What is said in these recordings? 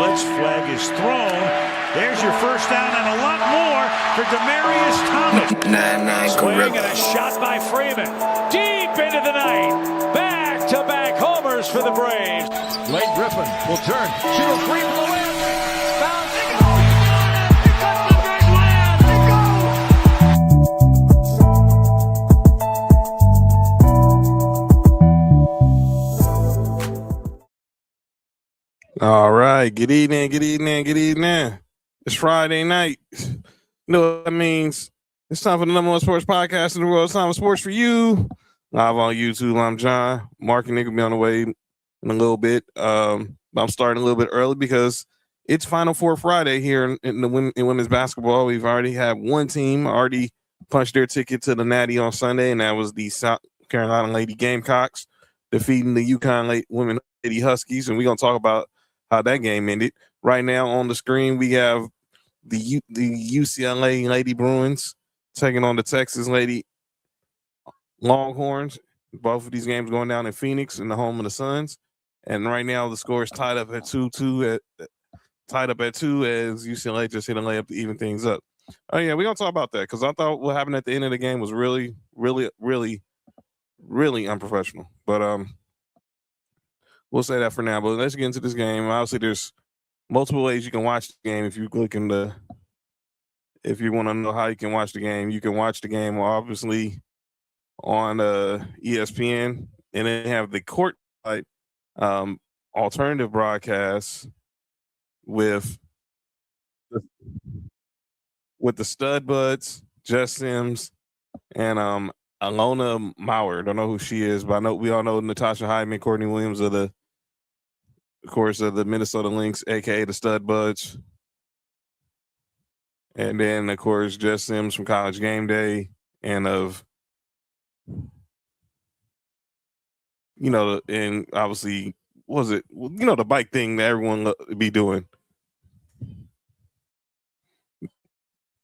blitz flag is thrown. There's your first down and a lot more for Demaryius Thomas. Swing and a shot by Freeman. Deep into the night. Back-to-back homers for the Braves. Lane Griffin will turn. Shoot a three from the win. Foul. They go. They got the big land. They go. All right. Good evening. It's Friday night. You know what that means? It's time for the number one sports podcast in the world. It's time for sports for you. Live on YouTube. I'm John. Mark and Nick will be on the way in a little bit. I'm starting a little bit early because it's Final Four Friday here in women's basketball. We've already had one team already punched their ticket to the Natty on Sunday, and that was the South Carolina Lady Gamecocks defeating the UConn women Lady Huskies. And we're going to talk about how that game ended. Right now on the screen, we have the UCLA Lady Bruins taking on the Texas Lady Longhorns. Both of these games going down in Phoenix in the home of the Suns. And right now the score is tied up at 2-2 as UCLA just hit a layup to even things up. Oh yeah, we're gonna talk about that because I thought what happened at the end of the game was really unprofessional. But we'll say that for now. But let's get into this game. Obviously, there's multiple ways you can watch the game if you click in the. If you want to know how you can watch the game, you can watch the game obviously on ESPN, and then have the court alternative broadcasts with the Stud Buds, Jess Sims, and Alona Maurer. Don't know who she is, but we all know Natasha Hyman, Courtney Williams of the Minnesota Lynx, aka the Stud Buds. And then, of course, Jess Sims from College Game Day and and obviously, was it, the bike thing that everyone be doing?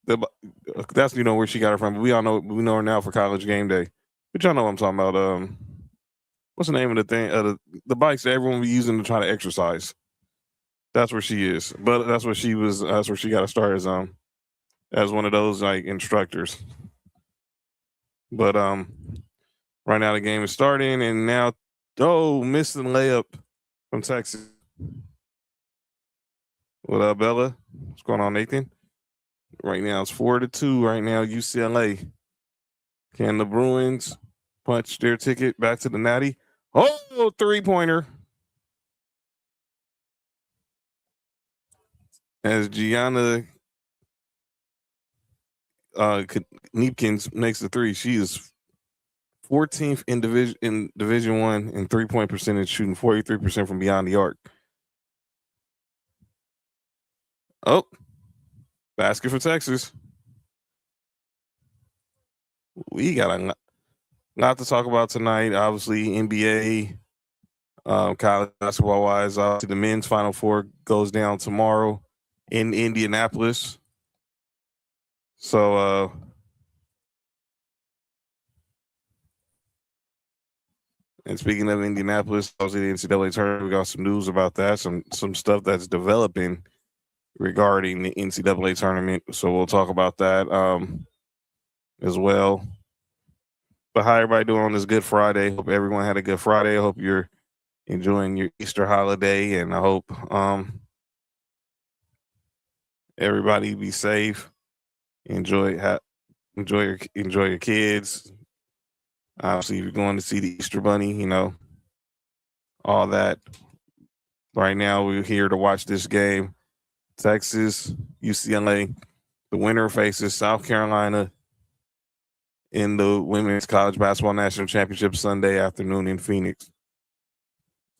That's, where she got it from. But we know her now for College Game Day. But y'all know what I'm talking about. What's the name of the thing? The bikes that everyone be using to try to exercise. That's where she is. But that's where she was. That's where she got to start as one of those instructors. But right now the game is starting, and now missing layup from Texas. What up, Bella? What's going on, Nathan? Right now it's 4-2. Right now UCLA. Can the Bruins punch their ticket back to the Natty? Oh, 3-pointer. As Gianna Neepkins makes the three. She is 14th in Division I in 3-point percentage, shooting 43% from beyond the arc. Oh, basket for Texas. We got a lot to talk about tonight. Obviously, NBA, college basketball wise. Obviously, the men's Final Four goes down tomorrow in Indianapolis. So, and speaking of Indianapolis, obviously the NCAA tournament, we got some news about that, some stuff that's developing regarding the NCAA tournament. So we'll talk about that as well. But how everybody doing on this Good Friday? Hope everyone had a good Friday. I hope you're enjoying your Easter holiday, and I hope everybody be safe. Enjoy your kids. Obviously, if you're going to see the Easter Bunny, all that. Right now, we're here to watch this game. Texas, UCLA. The winner faces South Carolina in the Women's College Basketball National Championship Sunday afternoon in Phoenix.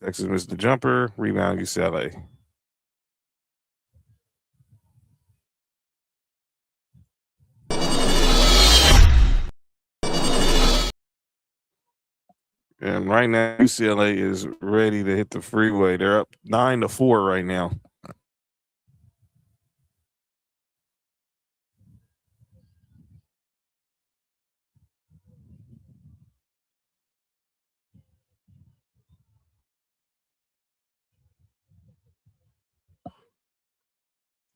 Texas missed the jumper. Rebound, UCLA. And right now, UCLA is ready to hit the freeway. They're up 9-4 right now.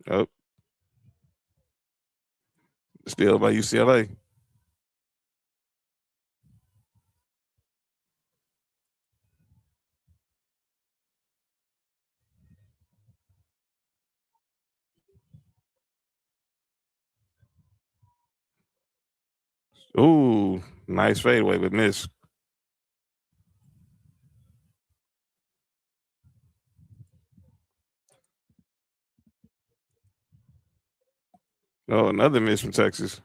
Oh, still by UCLA. Ooh, nice fadeaway, but miss. Oh, another miss from Texas.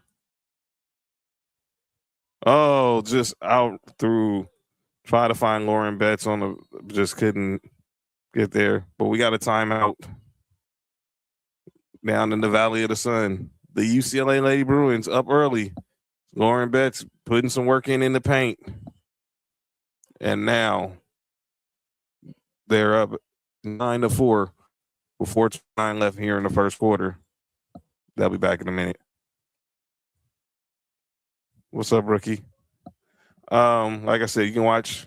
Oh, just out through. Try to find Lauren Betts on the. Just couldn't get there. But we got a timeout down in the Valley of the Sun. The UCLA Lady Bruins up early. Lauren Betts putting some work in the paint. And now they're up 9-4 with 4:29 left here in the first quarter. They'll be back in a minute. What's up, rookie? Like I said, you can watch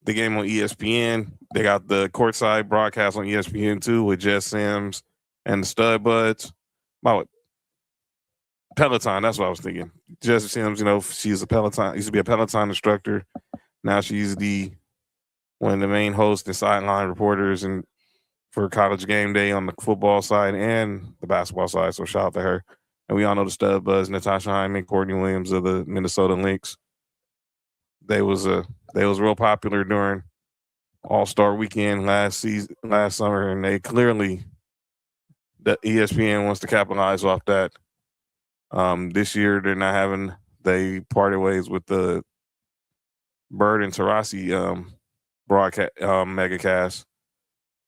the game on ESPN. They got the courtside broadcast on ESPN too with Jess Sims and the Stud Buds. About Peloton, that's what I was thinking. Jess Sims, she's a Peloton, used to be a Peloton instructor. Now she's one of the main hosts and sideline reporters and for College Game Day on the football side and the basketball side. So shout out to her. And we all know the Stud Buzz, Natasha Hyman, Courtney Williams of the Minnesota Lynx. They was real popular during All-Star Weekend last summer, and they clearly the ESPN wants to capitalize off that. This year they parted ways with the Bird and Taurasi broadcast megacast.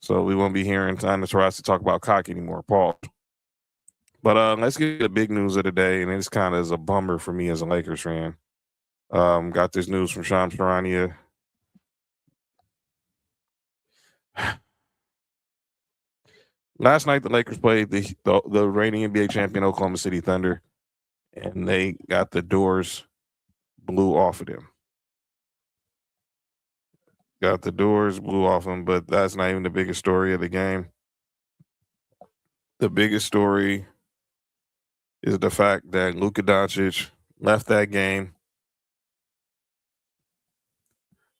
So we won't be hearing Tana Taurasi talk about cock anymore, Paul. But let's get the big news of the day, and it's kind of a bummer for me as a Lakers fan. Got this news from Shams Charania. Last night, the Lakers played the reigning NBA champion Oklahoma City Thunder, and they got the doors blew off of them. Got the doors blew off them, but that's not even the biggest story of the game. The biggest story is the fact that Luka Doncic left that game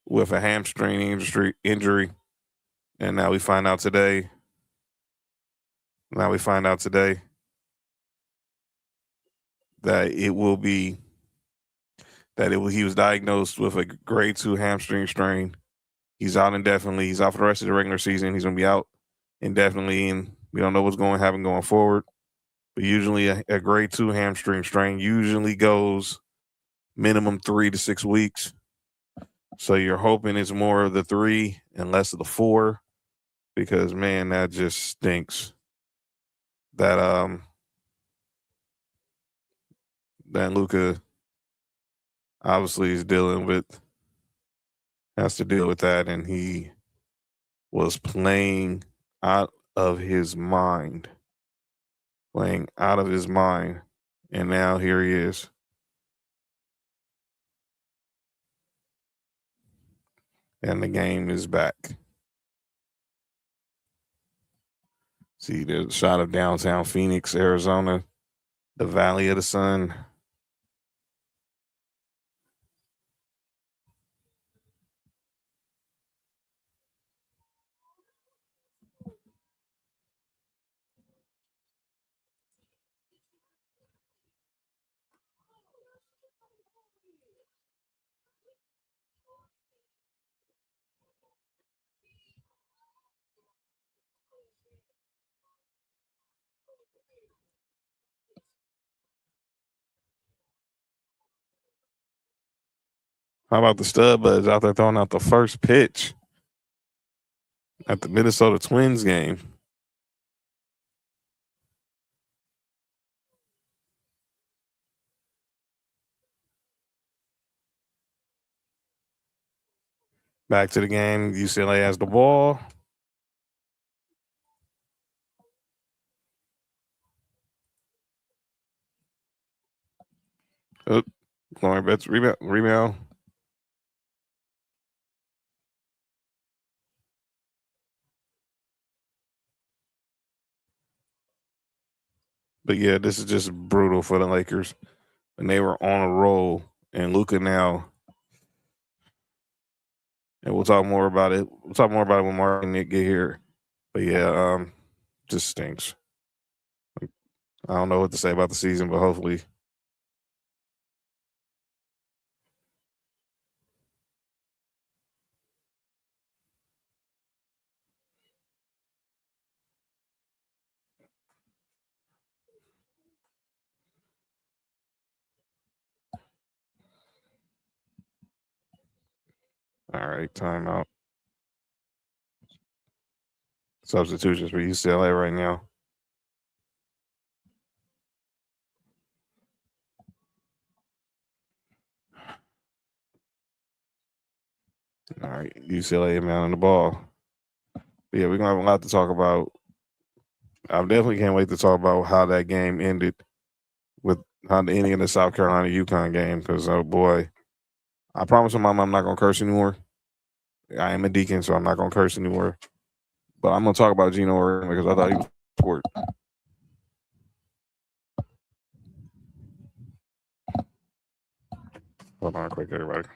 with a hamstring injury, and now we find out today that he was diagnosed with a grade 2 hamstring strain. He's out indefinitely. He's out for the rest of the regular season. He's going to be out indefinitely, and we don't know what's going to happen going forward. But usually a grade 2 hamstring strain usually goes minimum 3 to 6 weeks. So you're hoping it's more of the 3 and less of the 4, because man, that just stinks. That Luka obviously has to deal with that, and he was playing out of his mind. And now here he is. And the game is back. See, there's a shot of downtown Phoenix, Arizona, the Valley of the Sun. How about the Stud Buds out there throwing out the first pitch at the Minnesota Twins game? Back to the game. UCLA has the ball. Oh, Lauren Betts rebound. But yeah, this is just brutal for the Lakers. And they were on a roll. And Luka now, and we'll talk more about it. We'll talk more about it when Mark and Nick get here. But yeah, just stinks. I don't know what to say about the season, but hopefully. All right, timeout. Substitutions for UCLA right now. All right, UCLA man on the ball. But yeah, we're gonna have a lot to talk about. I definitely can't wait to talk about how that game ended with how the ending of the South Carolina UConn game. Because oh boy, I promise my mom I'm not gonna curse anymore. I am a deacon, so I'm not gonna curse anymore. But I'm gonna talk about Gino Oregon because I thought he was sport. Hold on, quick, everybody.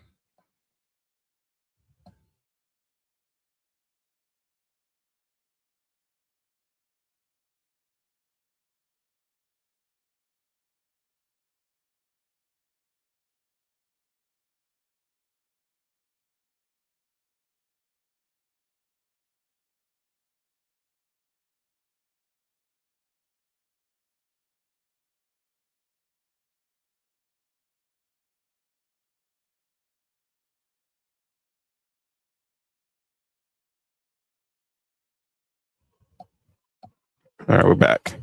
All right, we're back.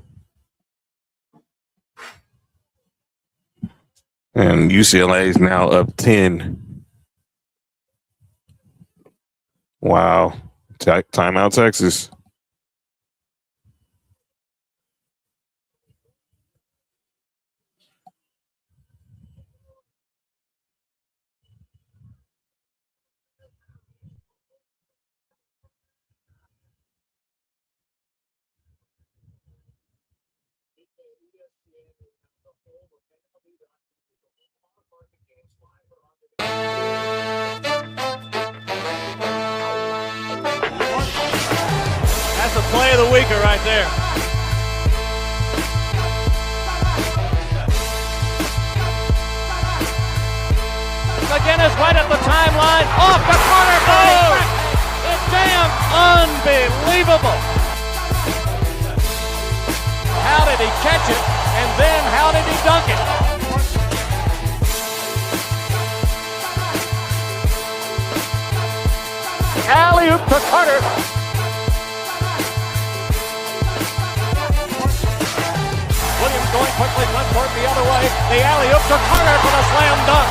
And UCLA is now up 10. Wow. Timeout, Texas. That's the play of the week right there. McGinnis right at the timeline. Off the corner. Oh! It's damn unbelievable. How did he catch it? And then how did he dunk it? Alley-oop to Carter. Williams going quickly, left court the other way. The alley-oop to Carter for the slam dunk.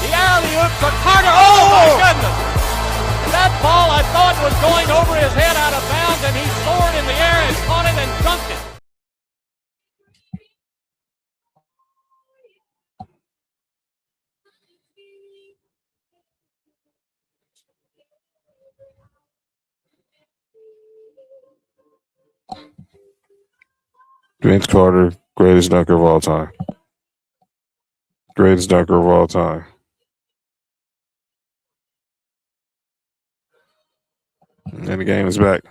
The alley-oop to Carter. Oh my goodness! That ball I thought was going over his head out of bounds, and he soared in the air and caught it and dunked it. Vince Carter, greatest dunker of all time. Greatest dunker of all time. And the game is back.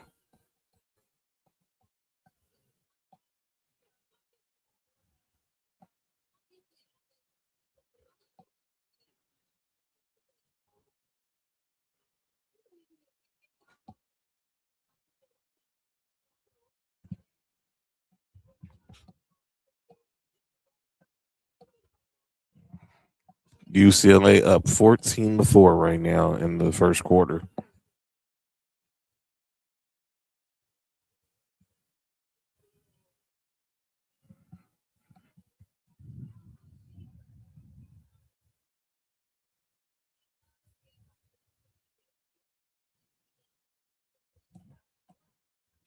UCLA up 14-4 right now in the first quarter.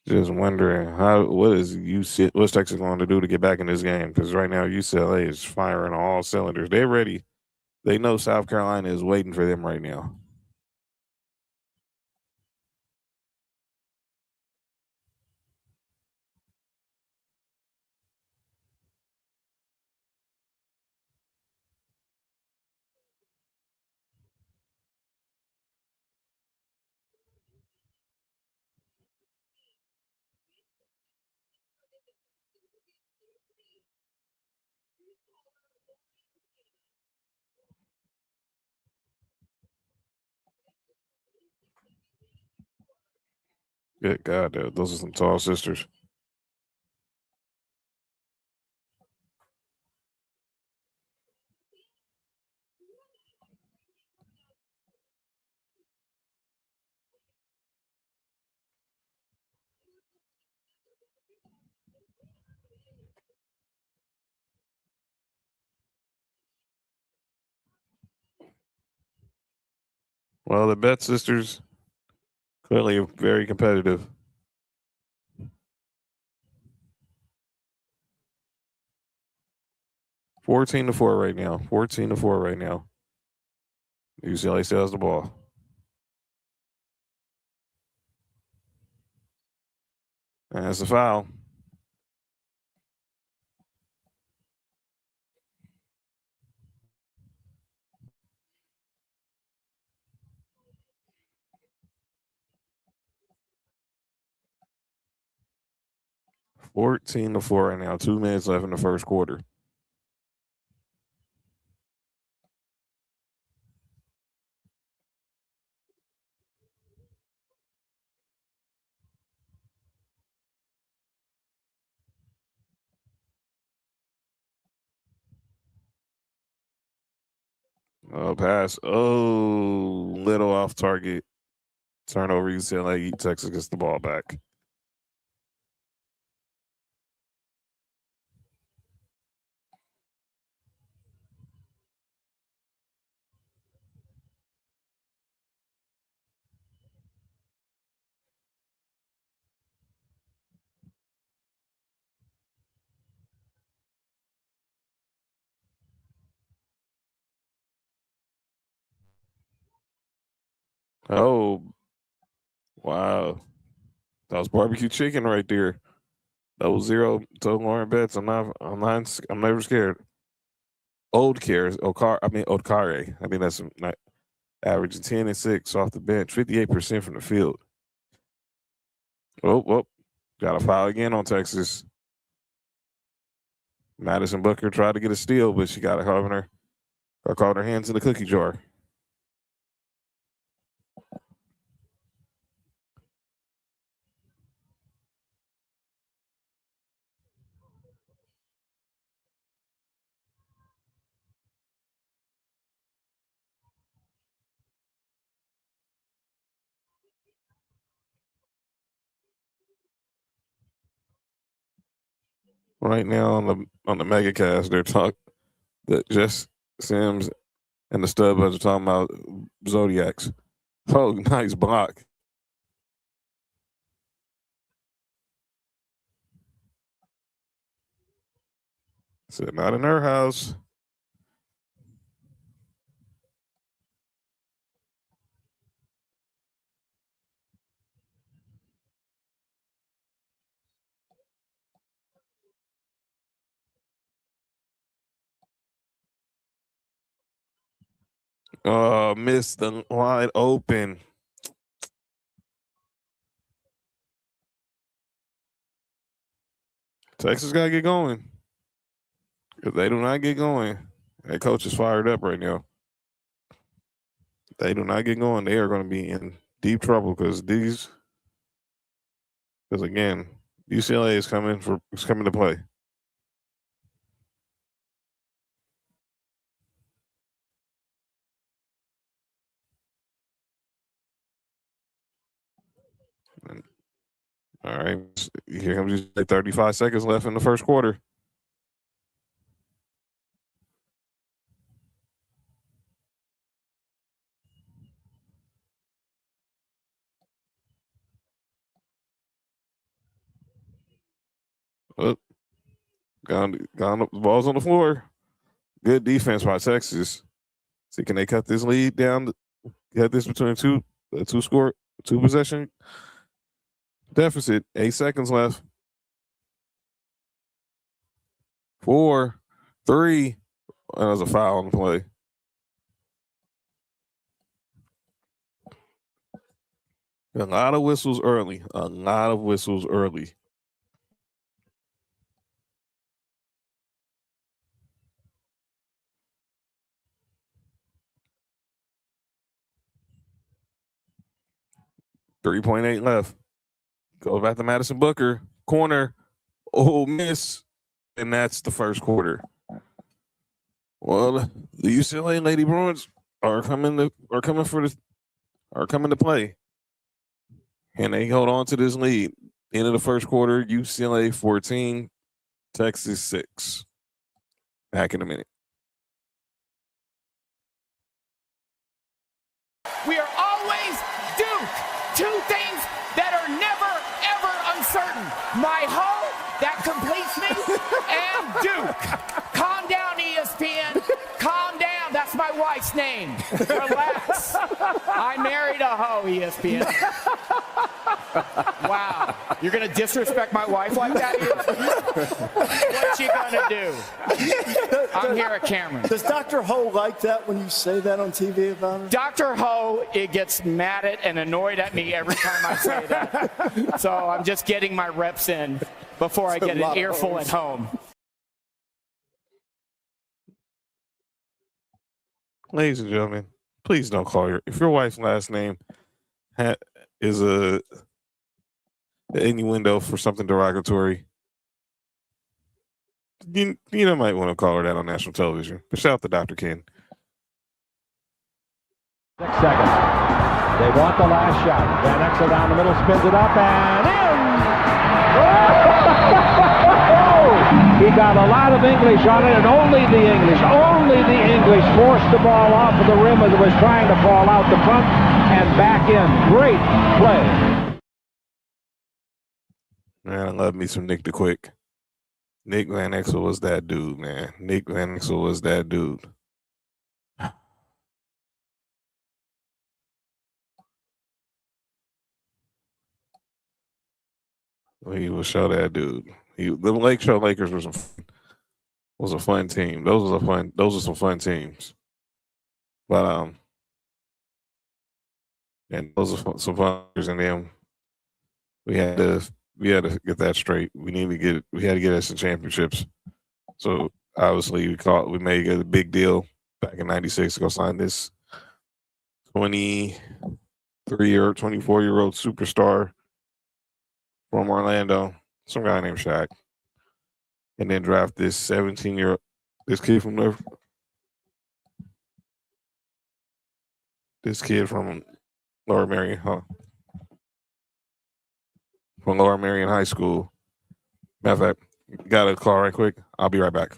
Just wondering what's Texas going to do to get back in this game? Because right now UCLA is firing on all cylinders. They're ready. They know South Carolina is waiting for them right now. Good God, those are some tall sisters. Well, the Bet sisters clearly very competitive. 14-4 right now. 14-4 right now. UCLA still has the ball. And that's a foul. $14-4 right now. 2 minutes left in the first quarter. Oh, pass. Oh, little off target. Turnover. UCLA. Texas gets the ball back. Oh, wow. That was barbecue chicken right there. That was zero total Lauren bets. I'm never scared. Old cares. Okare. I mean, that's not averaging 10 and 6 off the bench, 58% from the field. Oh, got a foul again on Texas. Madison Booker tried to get a steal, but she got caught her hands in the cookie jar. Right now on the MegaCast, they're talking that Jess Sims and the Stub are talking about Zodiacs. Oh, nice block. Said not in her house. Missed the wide open. Texas got to get going. If they do not get going, that coach is fired up right now. They do not get going, they are going to be in deep trouble because again, UCLA is coming to play. All right, here comes 35 seconds left in the first quarter. Oh, gone. The ball's on the floor. Good defense by Texas. See, can they cut this lead down? Cut this between two possession deficit. 8 seconds left. 4, 3. That was a foul on the play. A lot of whistles early. 3.8 left. Go back to Madison Booker. Corner. Ole Miss. And that's the first quarter. Well, the UCLA Lady Bruins are coming to play. And they hold on to this lead. End of the first quarter, UCLA 14, Texas 6. Back in a minute. We are always Duke. Two things that are never, ever uncertain. My hoe, that completes me, and Duke. Calm down, ESPN. Calm down. That's my wife's name. Relax. I married a hoe, ESPN. Wow. You're going to disrespect my wife like that? What you going to do? I'm here at Cameron. Does Dr. Ho like that when you say that on TV about her? Dr. Ho, it gets mad at and annoyed at me every time I say that. So I'm just getting my reps in before I get an earful at home. Ladies and gentlemen, please don't call if your wife's last name is a innuendo for something derogatory, you might want to call her that on national television. But shout out to Dr. Ken. 6 seconds. They want the last shot. Van Exel down the middle, spins it up and in. He got a lot of English on it, and only the English forced the ball off of the rim as it was trying to fall out the front and back in. Great play. Man, I love me some Nick the Quick. Nick Van Exel was that dude, man. Nick Van Exel was that dude. He will show that dude. The Lakeshore Lakers was a fun team. Those are some fun teams. But and those are some fun players in them. We had to get that straight. We had to get us some championships. So obviously we made a big deal back in '96 to go sign this 23 or 24-year-old superstar from Orlando, some guy named Shaq, and then draft this 17-year-old kid from Lower Marion, from Lower Marion High School. Matter of fact, got a call right quick. I'll be right back.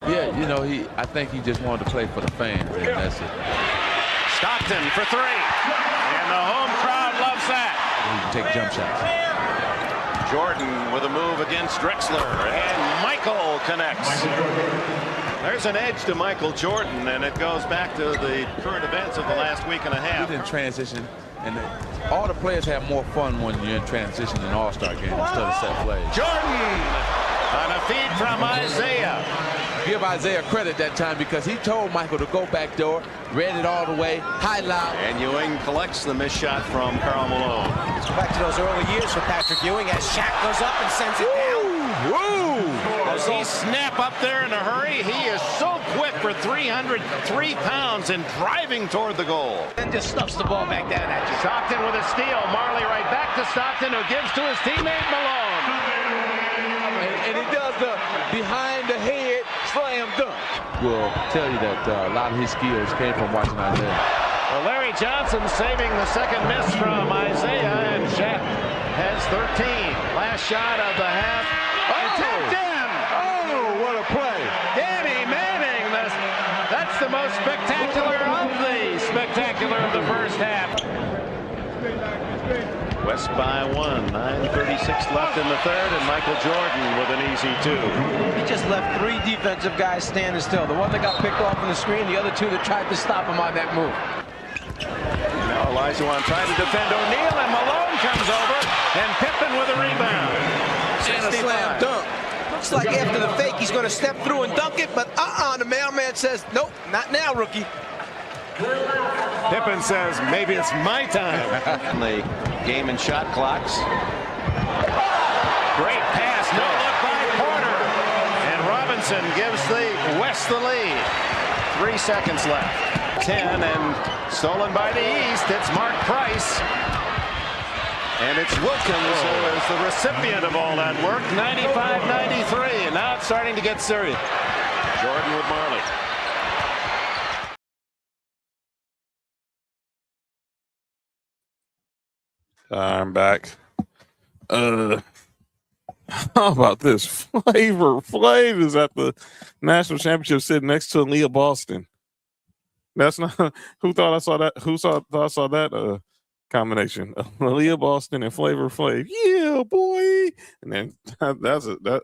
Yeah, you know, I think he just wanted to play for the fans, and that's it. Stockton for three. And the home crowd loves that. He can take jump shots. Jordan with a move against Drexler. And Michael connects. There's an edge to Michael Jordan, and it goes back to the current events of the last week and a half. He's in transition, and all the players have more fun when you're in transition in All-Star game instead of set plays. Jordan on a feed from Isaiah. Give Isaiah credit that time because he told Michael to go back door, read it all the way, highlight. And Ewing collects the missed shot from Karl Malone. Let's go back to those early years for Patrick Ewing as Shaq goes up and sends it down. Woo! Does he snap up there in a hurry? He is so quick for 303 pounds and driving toward the goal. And just stuffs the ball back down at you. Stockton with a steal. Marley right back to Stockton, who gives to his teammate Malone. And he does the behind the head slam dunk. Will tell you that a lot of his skills came from watching Isaiah. Well, Larry Johnson saving the second miss from Isaiah, and Shaq has 13. Last shot of the half. Tapped in. Oh, what a play. Danny Manning. That's the most spectacular of the spectacular of the first half. West by 1. 9:36 left in the third, and Michael Jordan with an easy two. He just left three defensive guys standing still. The one that got picked off on the screen, the other two that tried to stop him on that move. Now Olajuwon trying to defend O'Neal, and Malone comes over, and Pippen with a rebound. And a slam dunk. Looks like after the fake, he's going to step through and dunk it, but the mailman says, nope, not now, rookie. Pippen says, maybe it's my time. The game and shot clocks. Great pass, no look by Porter. And Robinson gives the West the lead. 3 seconds left. 10 and stolen by the East. It's Mark Price. And it's Wilkins who is the recipient of all that work. 95-93. And now it's starting to get serious. Jordan with Marley. I'm back. How about this? Flavor Flav is at the national championship sitting next to Leah Boston. That's not who thought I saw that. Thought I saw that combination of Leah Boston and Flavor Flav. Yeah, boy. And then that's it. That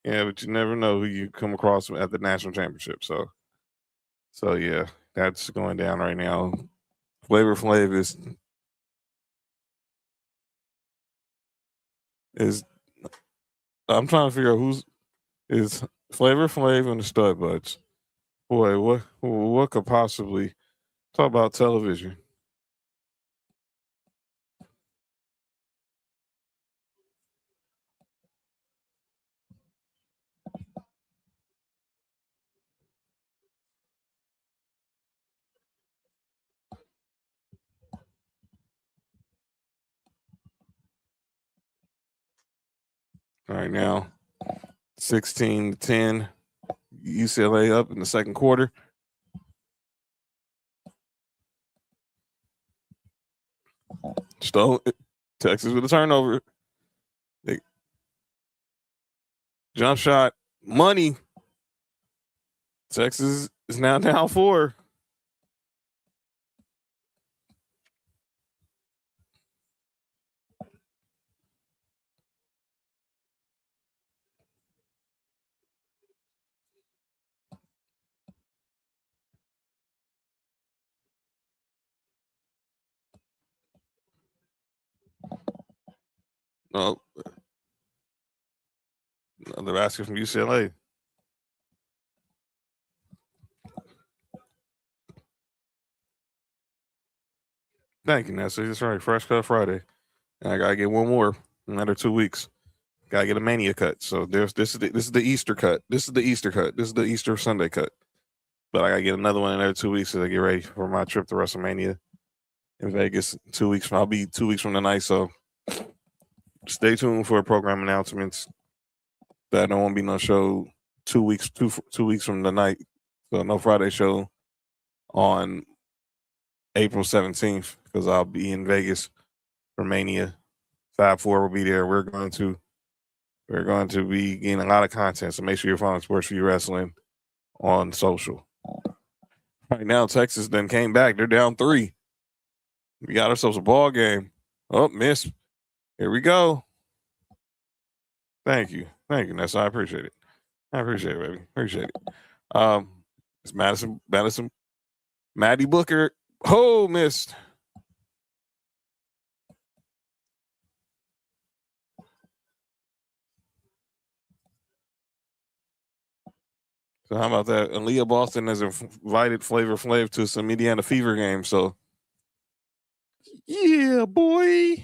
yeah, but you never know who you come across at the national championship. So yeah, that's going down right now. Flavor Flav is I'm trying to figure out is Flavor Flav and the Stud Buds. Boy, what could possibly talk about television? All right, now 16-10, UCLA up in the second quarter. Still, Texas with a turnover. Jump shot, money. Texas is now down 4. Oh, another basket from UCLA. Thank you, Nessie. That's right. Fresh Cut Friday. And I gotta get one more in another 2 weeks. Gotta get a Mania cut. So this is the Easter cut. This is the Easter cut. This is the Easter Sunday cut. But I gotta get another one in another 2 weeks as I get ready for my trip to WrestleMania in Vegas. 2 weeks. I'll be 2 weeks from tonight. So stay tuned for program announcements. That there won't be no show 2 weeks. Two weeks from tonight. So no Friday show on April 17th because I'll be in Vegas for Mania. Fab 4 will be there. We're going to be getting a lot of content. So make sure you're following Sports for You Wrestling on social. Right now, Texas then came back. They're down 3. We got ourselves a ball game. Oh, miss. Here we go. Thank you, Nessa. I appreciate it. Baby. Appreciate it. It's Madison, Maddie Booker. Oh, missed. So how about that? Aaliyah Boston has invited Flavor Flav to some Indiana Fever games. So, yeah, boy.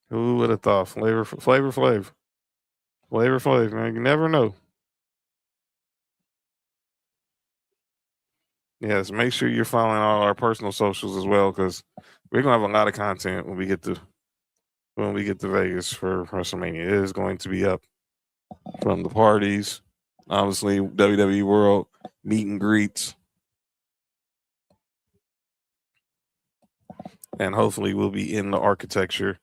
Who would have thought? Flavor Flav, man. You never know. Yes, make sure you're following all our personal socials as well, because we're gonna have a lot of content when we get to Vegas for WrestleMania. It is going to be up from the parties, obviously WWE World meet and greets, and hopefully we'll be in the architecture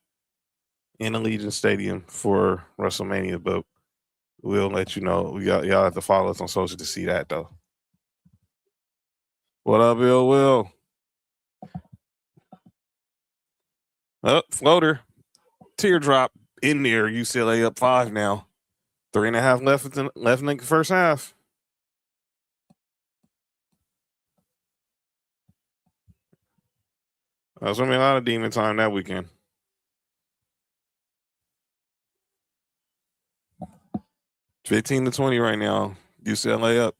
in Allegiant Stadium for WrestleMania. But we'll let you know. Y'all have to follow us on social to see that, though. What up, Bill? Will? Floater. Teardrop in there. UCLA up 5 now. 3.5 left in the first half. There's going to be a lot of demon time that weekend. It's 15-20 right now. UCLA up.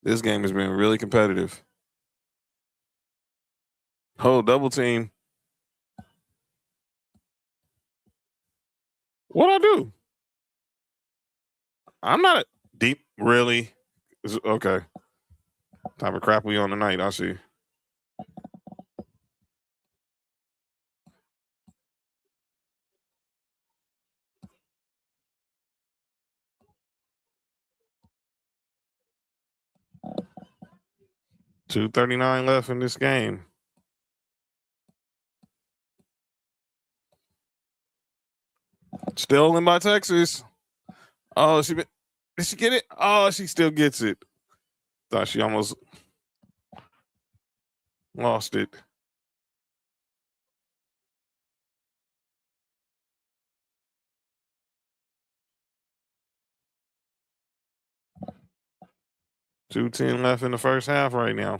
This game has been really competitive. Oh, double team. What'd I do? I'm not deep, really. Okay. Type of crap we on tonight, I see. $2:39 left in this game. Still in by Texas. Oh, did she get it? Oh, she still gets it. Thought she almost lost it. $2:10 left in the first half right now.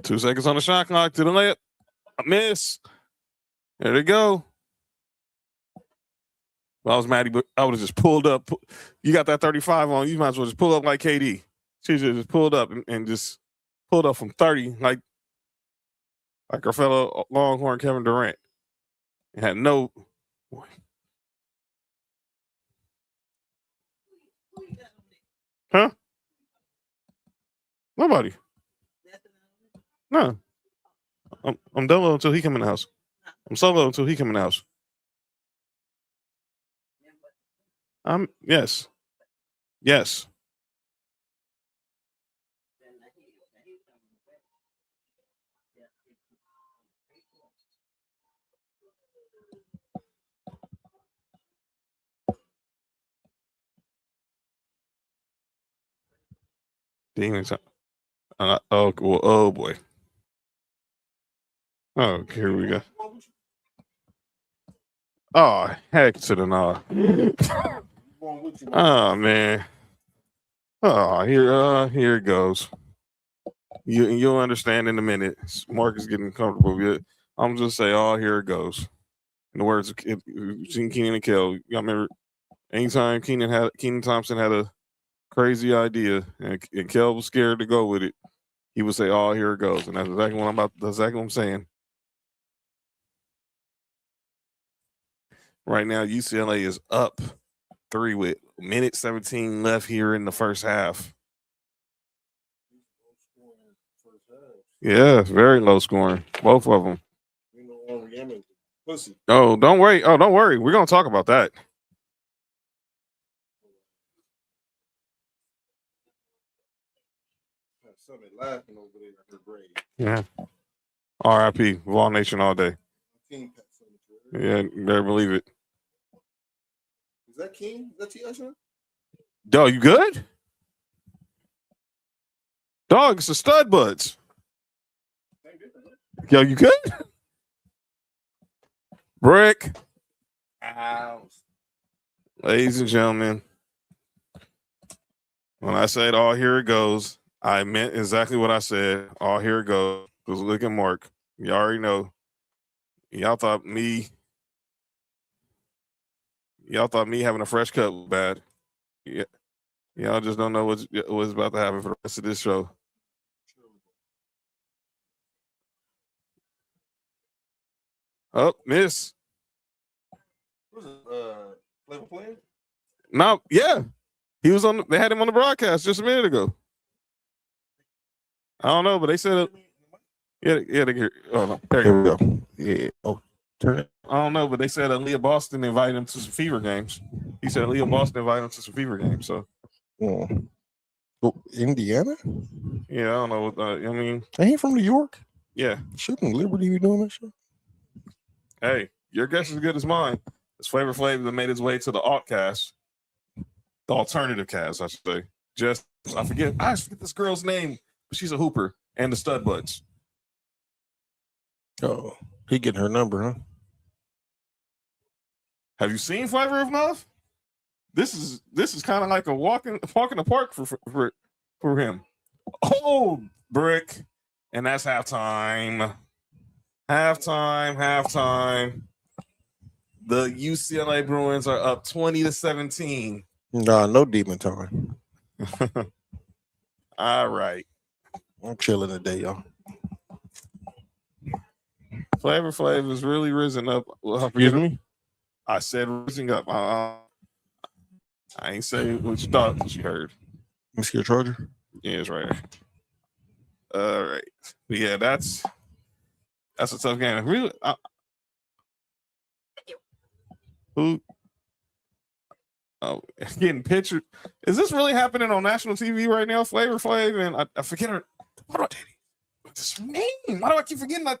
Two seconds on the shot clock to the layup. A miss. There they go. Well, I was mad, but I would have just pulled up. You got that 35 on. You might as well just pull up like KD. She just pulled up and just pulled up from 30, like our fellow Longhorn Kevin Durant. It had no. Huh? Nobody. No. I'm dolo until he come in the house. I'm solo until he come in the house. Yes. Yes. Demons. Oh boy. Oh, here we go. Oh, heck to the no. Oh man. Oh, here it goes. You'll understand in a minute. Mark is getting comfortable. I'm just say, oh, here it goes. In the words of Keenan and Kel, y'all remember anytime Keenan Thompson had a crazy idea and Kel was scared to go with it, he would say, oh, here it goes. And that's exactly what I'm saying. Right now, UCLA is up 3 with minute 17 left here in the first half. Yeah, very low scoring. Both of them. Oh, don't worry. Oh, don't worry. We're gonna talk about that. Yeah. R.I.P. Vol Nation all day. Yeah, better believe it. Is that King? Is that T.I.? Dog, you good? Dog, it's the stud buds. Yo, you good? Brick. Ladies and gentlemen, when I said, "Oh, here it goes," I meant exactly what I said. Oh, here it goes. Because look at Mark. You already know. Y'all thought me having a fresh cut was bad. Yeah. Y'all just don't know what's about to happen for the rest of this show. Oh, miss. Was it Flavor Flav? No, yeah. He was on. They had him on the broadcast just a minute ago. I don't know, but they said, yeah. Oh, no, there you go. Yeah. Oh, turn it. I don't know, but they said Aaliyah Boston invited him to some Fever games. He said Aaliyah Boston invited him to some Fever games. So, Oh, Indiana? yeah, I don't know. I mean, Ain't he from New York? Yeah. Shouldn't Liberty be doing that shit? Hey, your guess is as good as mine. It's Flavor Flav that made his way to the Altcast, the alternative cast, I should say. I forget this girl's name, but she's a hooper, and the Stud Buds. Oh, he getting her number, huh? Have you seen Flavor of Love? This is kind of like a walk in the park for him. Oh, brick, and that's halftime. Halftime. The UCLA Bruins are up 20-17. Nah, no demon time. All right. I'm chilling today, y'all. Flavor Flav has really risen up. Excuse me? I said rising up. I ain't saying what you thought, what you heard. Let me see your charger. Yeah, it's right there. All right. But yeah, that's a tough game. Really, who? Oh, getting pictured. Is this really happening on national TV right now? Flavor Flav, and I forget her. What's her name? Why do I keep forgetting that?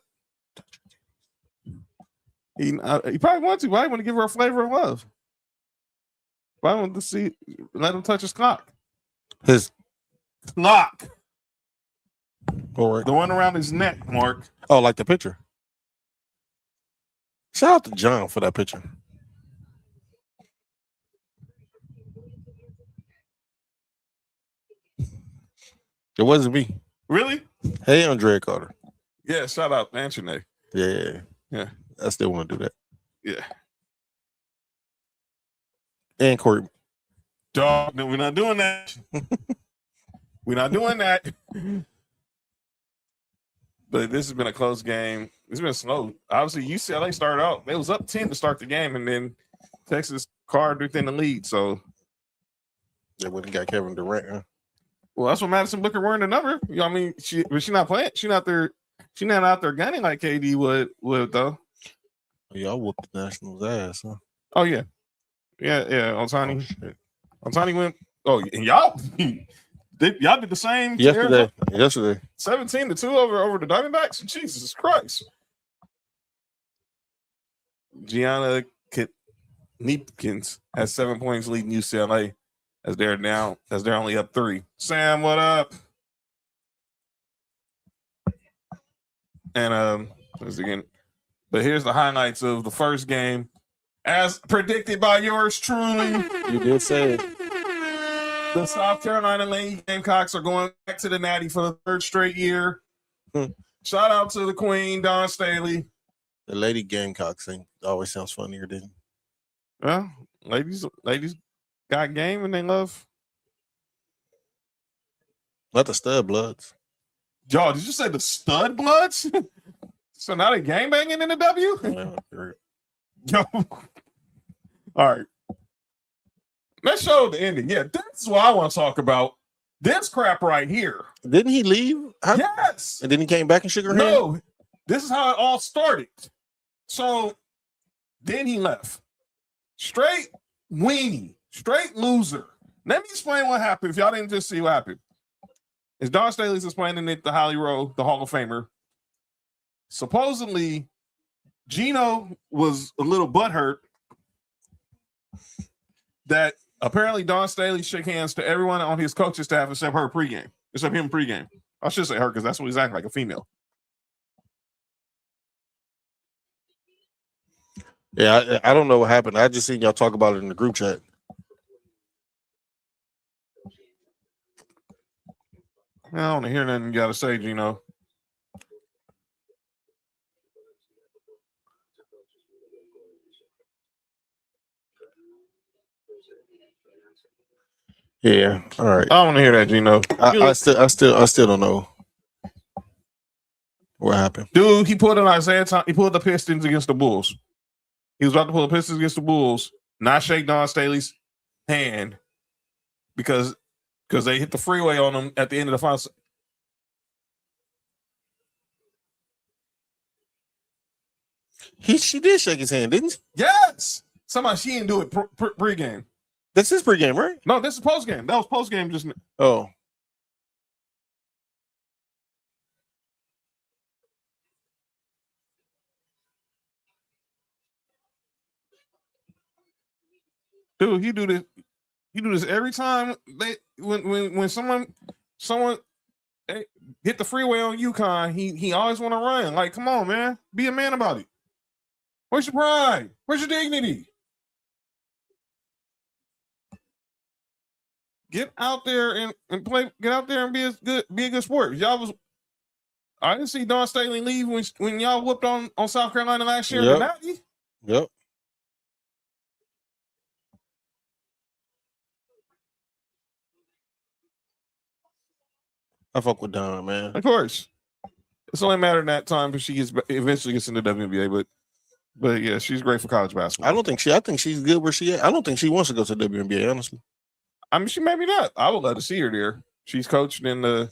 He probably wants to. Why want to give her a flavor of love? Why want to see? Let him touch his cock. His Lock. All right. The one around his neck, Mark. Oh, like the picture. Shout out to John for that picture. It wasn't me. Really? Hey, Andre Carter. Yeah, shout out Anthony. Yeah. I still want to do that. Yeah. And Corey. Dog, no, we're not doing that. We're not doing that. But this has been a close game. It's been slow. Obviously, UCLA started out. They was up 10 to start the game, and then Texas carved within the lead. So they wouldn't got Kevin Durant, huh? Well, that's what Madison Booker wearing the number. You know, I mean, she not playing. She not out there gunning like KD would though. Y'all whooped the Nationals' ass, huh? Oh yeah. Otani. Otani went. Oh, and y'all did the same yesterday. 17-2 over the Diamondbacks. Jesus Christ. Gianna Neepkins has 7 points leading UCLA as they're only up 3. Sam, what up? And again, but here's the highlights of the first game, as predicted by yours truly. You did say it. The South Carolina Lady Gamecocks are going back to the Natty for the 3rd straight year. Shout out to the Queen, Dawn Staley. The Lady Gamecocks thing always sounds funnier than. Well, ladies got game and they love. Not the Stud Bloods. Y'all, did you say the Stud Bloods? So now they gang banging in the W? Yo. All right. Let's show the ending. Yeah, this is what I want to talk about. This crap right here. Didn't he leave? Yes. And then he came back and shook her hand? No, this is how it all started. So then he left. Straight weenie, straight loser. Let me explain what happened. If y'all didn't just see what happened. As Don Staley's explaining it to Holly Rowe, the Hall of Famer. Supposedly, Gino was a little butthurt that apparently Don Staley shook hands to everyone on his coaching staff except her pregame, except him pregame. I should say her because that's what he's acting like, a female. Yeah, I don't know what happened. I just seen y'all talk about it in the group chat. I don't want to hear nothing you got to say, Gino. Yeah, all right. I don't want to hear that, Gino. I still don't know what happened. Dude, he pulled an Isaiah Thomas. He pulled the Pistons against the Bulls. He was about to pull the Pistons against the Bulls, not shake Don Staley's hand because they hit the freeway on him at the end of the final. She did shake his hand, didn't she? Yes. Somebody she didn't do it pregame. That's his pregame, right? No, this is postgame. That was postgame just. Oh. Dude, he do this every time when someone hit the freeway on UConn, he always want to run. Like, come on, man. Be a man about it. Where's your pride? Where's your dignity? Get out there and play. Get out there and be a good sport. I didn't see Don Staley leave when y'all whooped on South Carolina last year. Yep. I fuck with Don, man. Of course. It's only a matter of that time because eventually gets in the WNBA, but yeah, she's great for college basketball. I think she's good where she at. I don't think she wants to go to the WNBA, honestly. I mean, she maybe not. I would love to see her there. She's coached in the.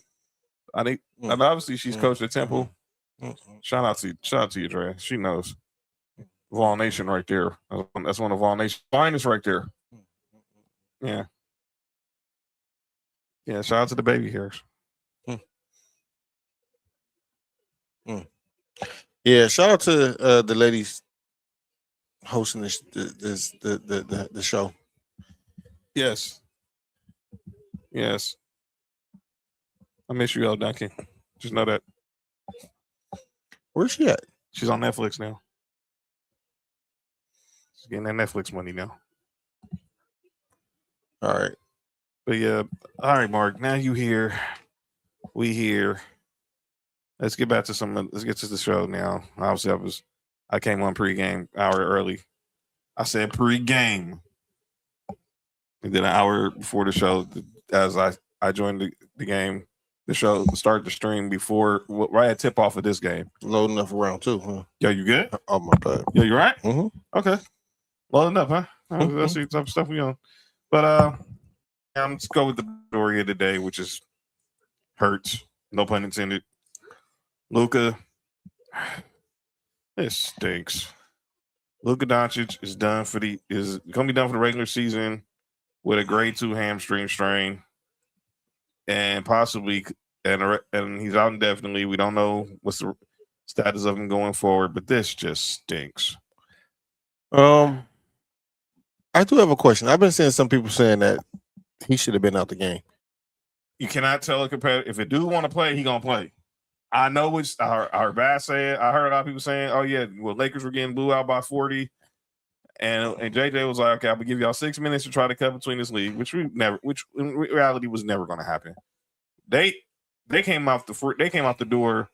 I think, and obviously, she's coached at Temple. Shout out to you, Dre. She knows. Vol Nation right there. That's one of Vol Nation's finest right there. Yeah. Yeah. Shout out to the baby hairs. Yeah. Shout out to the ladies hosting the show. Yes. Yes. I miss you, El Duncan. Just know that. Where's she at? She's on Netflix now. She's getting that Netflix money now. All right. But yeah. All right, Mark. Now you here. We here. Let's get back to let's get to the show now. Obviously, I came on pregame hour early. I said pregame. And then an hour before the show, as I joined the game, the show started the stream right at tip off of this game. Loading up for round 2, huh? Yo, you good? Oh my bad. Yo, you right? Mm-hmm. Okay. Loading up, huh? Mm-hmm. That's the type of stuff we on. But let's go with the story of the day, which is hurts. No pun intended. Luka, it stinks. Luka Doncic is gonna be done for the regular season with a grade 2 hamstring strain, and possibly and he's out indefinitely. We don't know what's the status of him going forward, but this just stinks. I do have a question. I've been seeing some people saying that he should have been out the game. You cannot tell a competitor if a dude want to play, he gonna play. I know which I heard Bass say it. I heard a lot of people saying, "Oh yeah, well Lakers were getting blew out by 40," and JJ was like, "Okay, I'm gonna give y'all 6 minutes to try to cut between this league," which in reality was never going to happen. They came out the door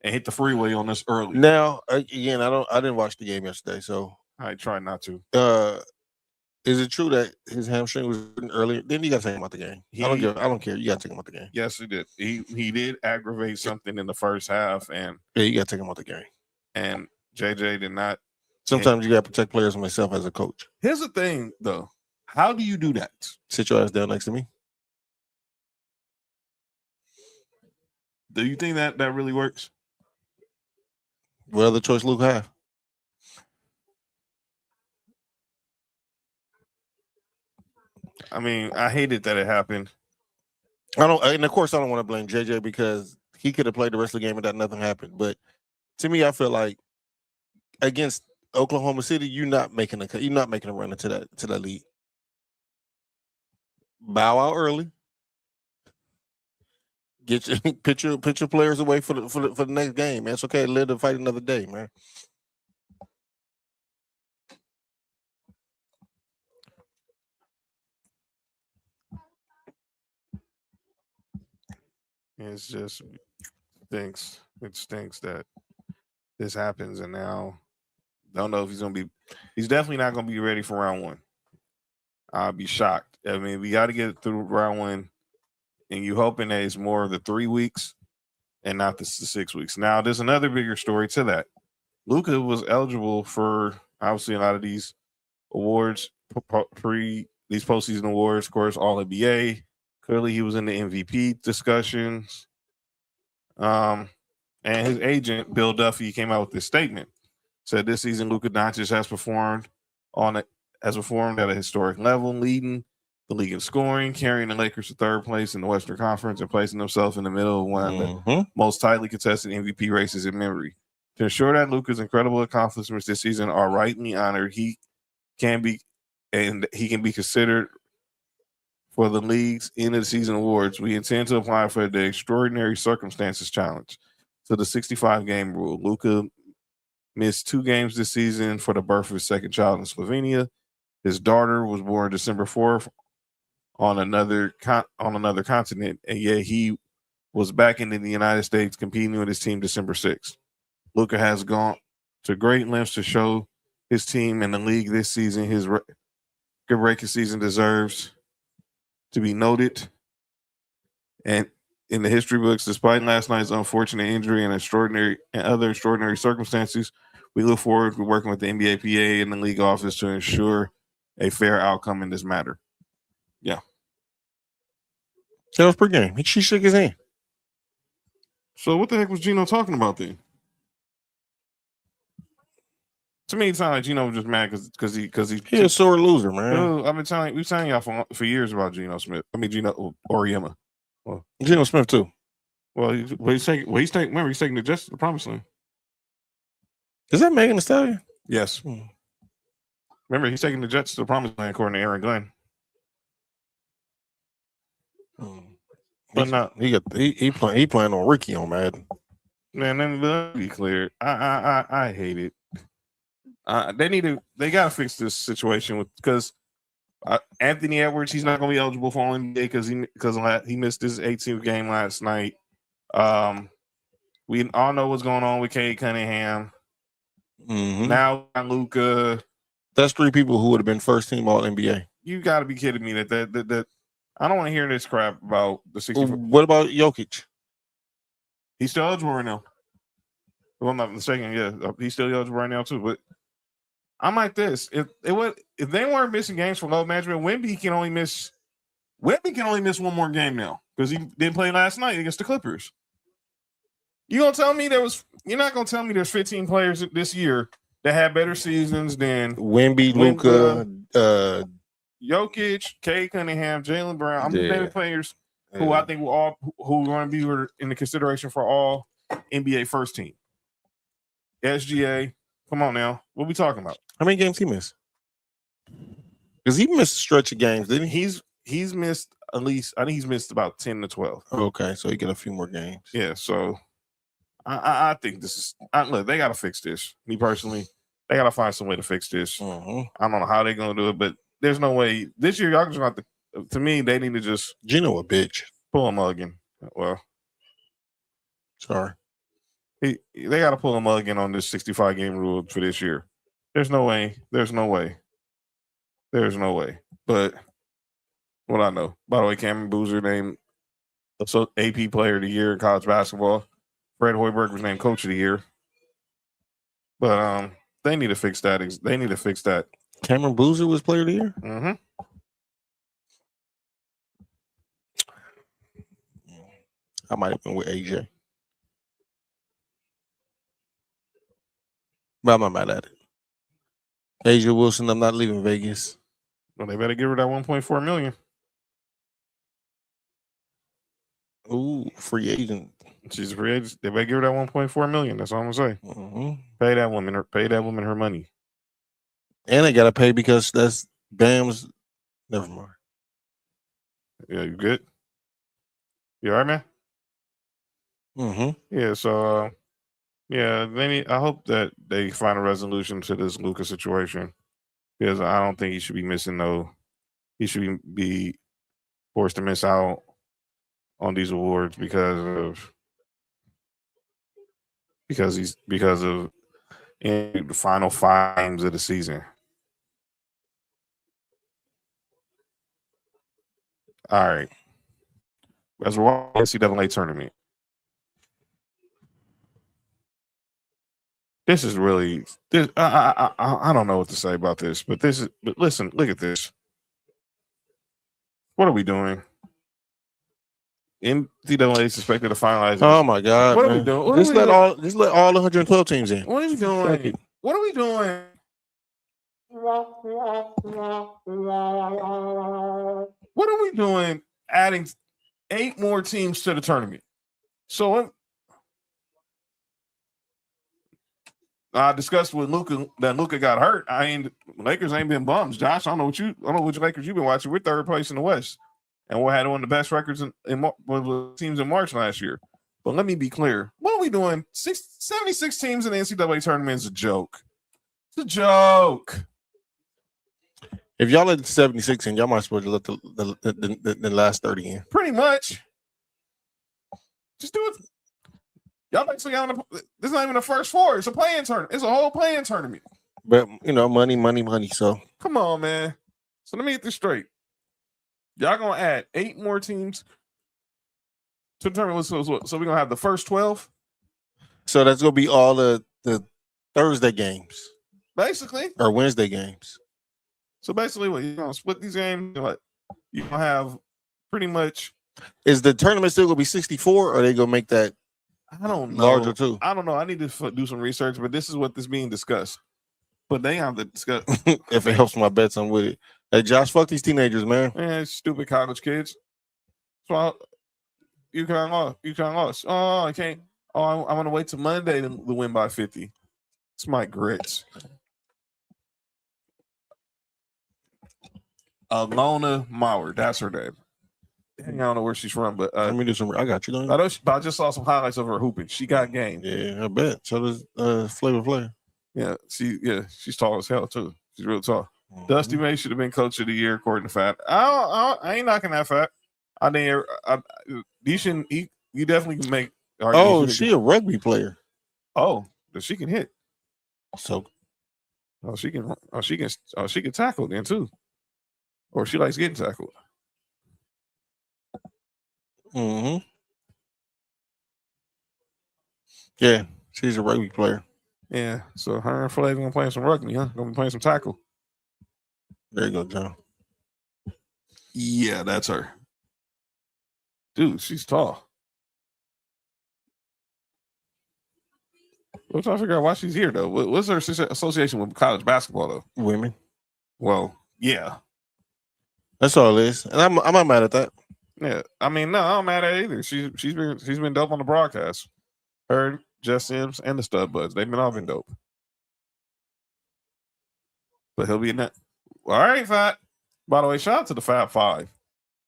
and hit the freeway on us early. Now again, I didn't watch the game yesterday, so I try not to. Is it true that his hamstring was earlier? Then you got to take him out the game. I don't care. You got to take him out the game. Yes, he did. He did aggravate something in the first half, and yeah, you got to take him out the game. And JJ did not. Sometimes you got to protect players myself as a coach. Here's the thing, though. How do you do that? Sit your ass down next to me. Do you think that really works? What other choice Luka have? I mean, I hated that it happened. And of course I don't want to blame JJ because he could have played the rest of the game and that nothing happened. But to me, I feel like against Oklahoma City, you're not making a run into that lead. Bow out early. Get your pitch your players away for the next game, man. It's okay to live to fight another day, man. It's just stinks. It stinks that this happens, and now don't know if he's definitely not gonna be ready for round one. I'll be shocked. I mean, we got to get through round one, and you hoping that it's more of the 3 weeks and not the 6 weeks. Now, there's another bigger story to that. Luka was eligible for obviously a lot of these awards, these postseason awards, of course, All NBA. Clearly, he was in the MVP discussions. And his agent, Bill Duffy, came out with this statement. Said this season, Luka Doncic has performed at a historic level, leading the league in scoring, carrying the Lakers to third place in the Western Conference, and placing himself in the middle of one of the most tightly contested MVP races in memory. To ensure that Luka's incredible accomplishments this season are rightly honored, he can be considered for the league's end of the season awards. We intend to apply for the Extraordinary Circumstances Challenge to the 65-game rule. Luka missed 2 games this season for the birth of his second child in Slovenia. His daughter was born December 4th on another continent, and yet he was back in the United States competing with his team December 6th. Luka has gone to great lengths to show his team and the league this season his good-breaking season deserves to be noted. And in the history books, despite last night's unfortunate injury and other extraordinary circumstances, we look forward to working with the NBA PA and the league office to ensure a fair outcome in this matter. Yeah. That was pregame. She shook his hand. So what the heck was Gino talking about then? To me, it sounded like Gino was just mad because he's a sore loser, man. I've been telling y'all for years about Gino Auriemma. Well, Geno Smith too. Well, he's taking the Jets to the promised land. Is that Megan Thee Stallion? Yes. Remember, he's taking the Jets to the promised land, according to Aaron Glenn. But he playing on Ricky on Madden. Man, let me be clear. I hate it. They gotta fix this situation because Anthony Edwards, he's not gonna be eligible for All NBA because he missed his 18th game last night. We all know what's going on with Cade Cunningham. Now Luka. That's 3 people who would have been first team All NBA. You got to be kidding me that I don't want to hear this crap about the 64. What about Jokic? He's still eligible right now. If I'm not mistaken, yeah, he's still eligible right now too. But I'm like this: if they weren't missing games for load management, Wemby can only miss one more game now because he didn't play last night against the Clippers. You're not gonna tell me there's 15 players this year that had better seasons than Wemby, Luka, Jokic, Cade Cunningham, Jaylen Brown. I'm naming players who I think who are going to be in the consideration for all NBA first team. SGA, come on now. What are we talking about? How many games he missed? Because he missed a stretch of games, didn't he? He's missed at least, I think he's missed about 10 to 12. Okay, so he got a few more games. Yeah, so I think this is look, they gotta fix this. Me personally, they gotta find some way to fix this. I don't know how they're gonna do it, but there's no way this year y'all just got to me, they need to just Gino a bitch. Pull him again. Well, sorry. They gotta pull him again on this 65 game rule for this year. There's no way. But what I know. By the way, Cameron Boozer named AP Player of the Year in college basketball. Fred Hoiberg was named Coach of the Year. But they need to fix that. Cameron Boozer was Player of the Year? Mm-hmm. I might have been with AJ. But I'm not mad at it. Asia Wilson, I'm not leaving Vegas. Well, they better give her that $1.4 million. Ooh, free agent. She's a free agent. They better give her that $1.4 million. That's all I'm gonna say. Pay that woman her money. And they gotta pay because that's Bam's. Never mind. Yeah, you good? You all right, man? Yeah. So, I hope that they find a resolution to this Luka situation, because I don't think he should be missing he should be forced to miss out on these awards because of in the final 5 games of the season. All right. As we're watching the NCAA tournament, this is really this. I don't know what to say about this, but listen, look at this. What are we doing? NCAA is expected to finalize. Oh my God! What are we doing? Just let all the 112 teams in. What are we doing? What are we doing? What are we doing? Adding 8 more teams to the tournament. So I discussed with Luka that Luka got hurt. Lakers ain't been bums. Josh, I don't know which Lakers you've been watching. We're 3rd place in the West, and we had one of the best records in teams in March last year. But let me be clear: what are we doing? 76 teams in the NCAA tournament is a joke. It's a joke. If y'all let the 76 in, y'all might as well let the last 30 in. Pretty much. Just do it. Y'all basically this is not even the first 4. It's a play-in tournament. It's a whole play-in tournament. But money. So come on, man. So let me get this straight. Y'all gonna add 8 more teams to the tournament. So we're gonna have the first 12. So that's gonna be all the Thursday games, basically, or Wednesday games. So basically, what you're gonna split these games? What you gonna have? Pretty much. Is the tournament still gonna be 64, or are they gonna make that? I don't know. Larger too. I don't know. I need to do some research, but this is what is being discussed. But they have to discuss. If it helps my bets, I'm with it. Hey, Josh, fuck these teenagers, man. Man, stupid college kids. So you kind of lost. Oh, I can't. Oh, I'm gonna wait till Monday to win by 50. It's my grits. Alona Mauer, that's her name. I don't know where she's from, but let me do some. I got you. I just saw some highlights of her hooping. She got game. Yeah, I bet. So does Flavor Flav. Yeah, she's tall as hell too. She's real tall. Dusty May should have been coach of the year according to Fat. I ain't knocking that Fat. I think you definitely can make. Oh, she a rugby player. Oh, but she can hit. So, she can tackle then too, or she likes getting tackled. Yeah, she's a rugby player. Yeah, so her and Flav gonna play some rugby, huh? Gonna be playing some tackle. There you go, John. Yeah, that's her. Dude, she's tall. We're trying to figure out why she's here, though. What's her association with college basketball, though? Women. Well, yeah. That's all it is. And I'm not mad at that. Yeah. I mean, no, I'm not mad at it either. She's been dope on the broadcast. Her, Jess Sims, and the Stud Buds. They've all been dope. But he'll be in that. All right, Fat. By the way, shout out to the Fab Five.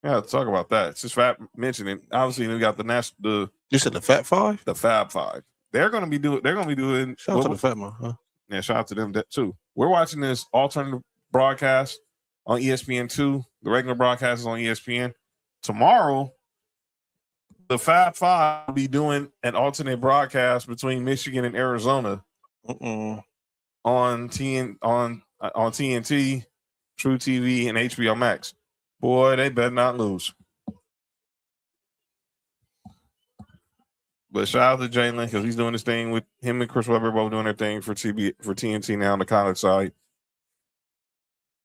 Yeah, let's talk about that. It's just Fat mentioning. Obviously, we got the You said the Fat Five? The Fab Five. They're gonna be doing. Shout out to the Fat Man, huh? Yeah, shout out to them too. We're watching this alternative broadcast on ESPN2. The regular broadcast is on ESPN. Tomorrow, the Fab Five will be doing an alternate broadcast between Michigan and Arizona on TNT, True TV, and HBO Max. Boy, they better not lose. But shout out to Jalen because he's doing this thing with him and Chris Webber both doing their thing for TNT now on the college side.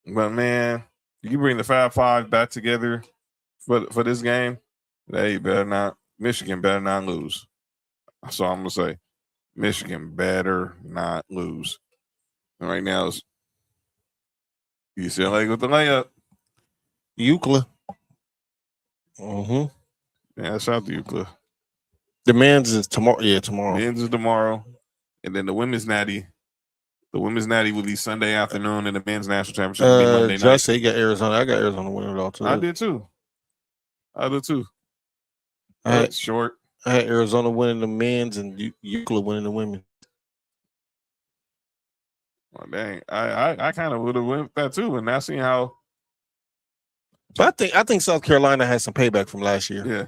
But man, you bring the Fab Five back together for this game, Michigan better not lose. So I'm gonna say, Michigan better not lose. Right now it's UCLA with the layup. Euclid. Mm-hmm. Yeah, shout out to Euclid. The men's is tomorrow. Yeah, tomorrow. Men's is tomorrow. And then the women's natty. The women's natty will be Sunday afternoon, and the men's national championship will be Monday night. Just say you got Arizona. I got Arizona winning it all too. I did too. That's short. I had Arizona winning the men's and Euclid winning the women. Oh, dang. I kind of would have went with that too, and now seeing how. But I think South Carolina has some payback from last year. Yeah.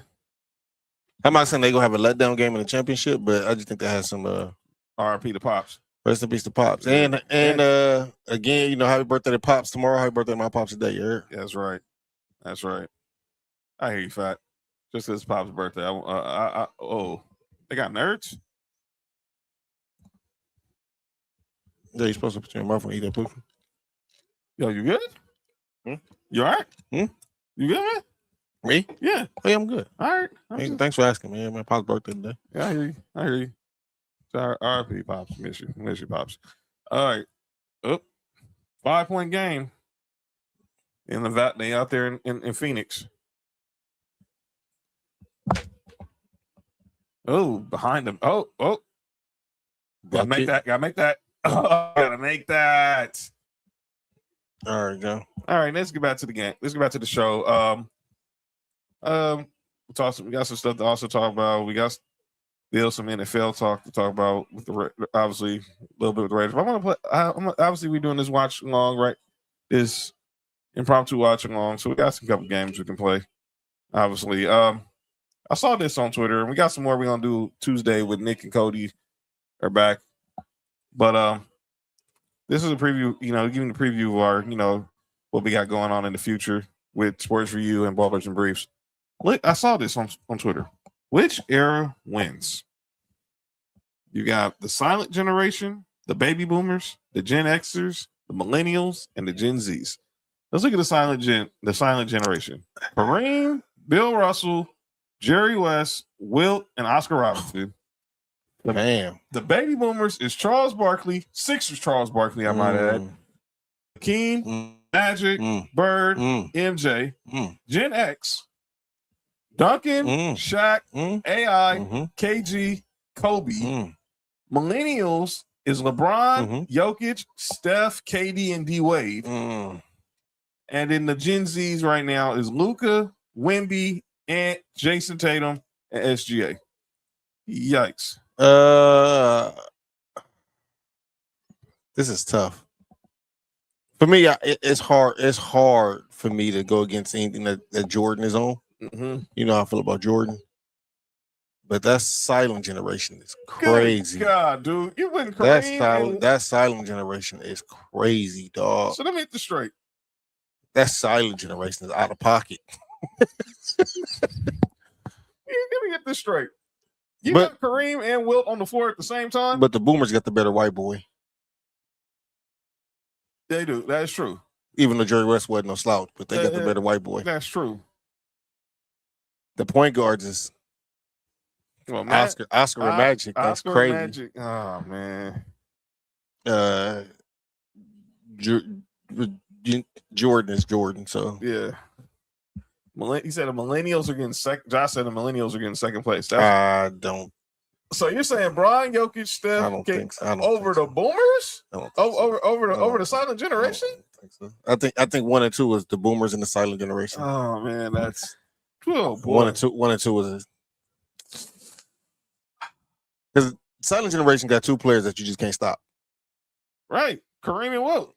I'm not saying they're gonna have a letdown game in the championship, but I just think they have some RP to Pops. Rest in peace to Pops. And again, you know, happy birthday to Pops tomorrow. Happy birthday to my Pops today. Yeah, that's right. That's right. I hear you, Fat. Just this Pop's birthday. They got nerds? Yeah, you're supposed to put your mouth and eat that pussy. Yo, you good? You all right? You good, man? Me? Yeah. Hey, I'm good. All right. Thanks for asking, man. My Pop's birthday today. Yeah, I hear you. RP Pops. Miss you, Pops. All right. 5-point game. In the they out there in Phoenix. Oh, behind them. Oh. Gotta make that. Gotta make that. All right, go. All right, let's get back to the game. Let's get back to the show. We got some stuff to also talk about. We got still some NFL talk to talk about with obviously a little bit with the Raiders. But I want to play. Obviously, we're doing this watch along, right? This impromptu watch along. So we got some couple games we can play. Obviously, I saw this on Twitter, and we got some more we're gonna do Tuesday with Nick and Cody are back. But this is a preview, giving the preview of our, what we got going on in the future with Sports Review and Ballers and Briefs. I saw this on Twitter. Which era wins? You got the silent generation, the baby boomers, the Gen Xers, the millennials, and the Gen Zs. Let's look at the silent generation. Kareem, Bill Russell, Jerry West, Wilt, and Oscar Robertson. Damn. The baby boomers is Charles Barkley, Sixers Charles Barkley, I might add. Hakeem, Magic, Bird, MJ. Gen X, Duncan, Shaq, AI, KG, Kobe. Millennials is LeBron, Jokic, Steph, KD, and D Wade. And then the Gen Zs right now is Luka, Wemby, Ant, Jason Tatum, and SGA. Yikes. This is tough. For me, it's hard. It's hard for me to go against anything that Jordan is on. You know how I feel about Jordan. But that silent generation is crazy. Good God, dude. You went crazy. That silent generation is crazy, dog. So let me get this straight. That silent generation is out of pocket. Let me get this straight. You got Kareem and Wilt on the floor at the same time? But the boomers got the better white boy. They do. That is true. Even though Jerry West wasn't no slouch, but they got the better white boy. That's true. The point guards is Oscar and Magic. That's Oscar crazy. Magic. Oh, man. Jordan is Jordan. So yeah. He said the millennials are getting second. Josh said the millennials are getting second place. I don't. So you're saying Brian, Jokic, Steph, over the boomers? Over the silent generation? I think 1 and 2 is the boomers and the silent generation. Oh man, that's 12. 1 and 2 is because silent generation got 2 players that you just can't stop. Right, Kareem and Wilt.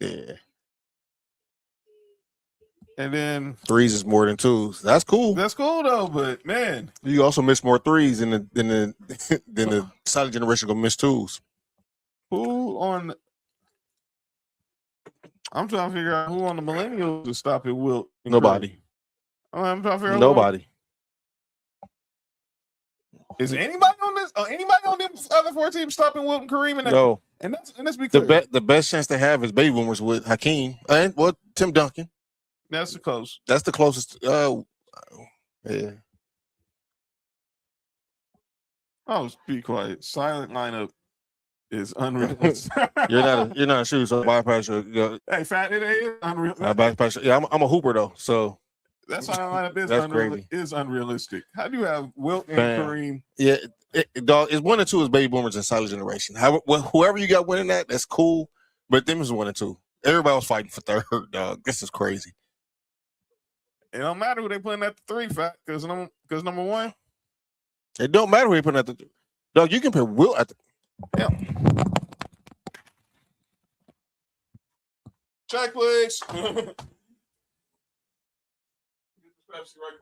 Yeah. And then 3s is more than 2s. That's cool. That's cool though, but man, you also miss more 3s than the silent generation gonna miss 2s. Who on? I'm trying to figure out who on the millennials is stopping Wilt. Nobody. I'm trying to figure out nobody. Is anybody on this? Anybody on them other 4 teams stopping Wilt and Kareem? No. And let's be clear. The best chance they have is baby boomers with Hakeem and Tim Duncan. That's the close. That's the closest. Yeah. Oh, be quiet. Silent lineup is unrealistic. You're not a shooter, so bypass your. Hey, Fat, it is unreal. I bypass. Yeah, I'm a hooper though, so That's how it is. That's crazy. Is unrealistic. How do you have Wilt and Bam. Kareem? Yeah, dog. It's 1 and 2 is baby boomers and silent generation. Whoever you got winning that's cool. But them is 1 and 2. Everybody was fighting for third, dog. This is crazy. It don't matter who they putting at the 3, Fat, because number 1. It don't matter who they putting at the 3. Dog, you can put Wilt at the. Yeah. Check, please. Pepsi right.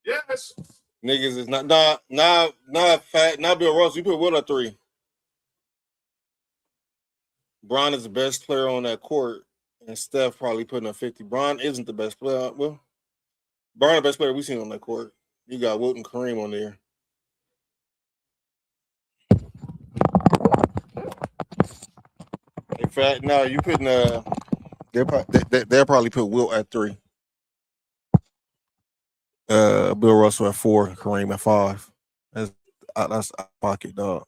Yes. Niggas is not Fat. Not Bill Russell. You put Wilt at 3. Bron is the best player on that court, and Steph probably putting up 50. Bron isn't the best player. Well, Bron the best player we've seen on that court. You got Wilt and Kareem on there. In fact, no, you putting they'll probably put Wilt at 3. Bill Russell at 4, Kareem at 5. That's out of pocket, dog.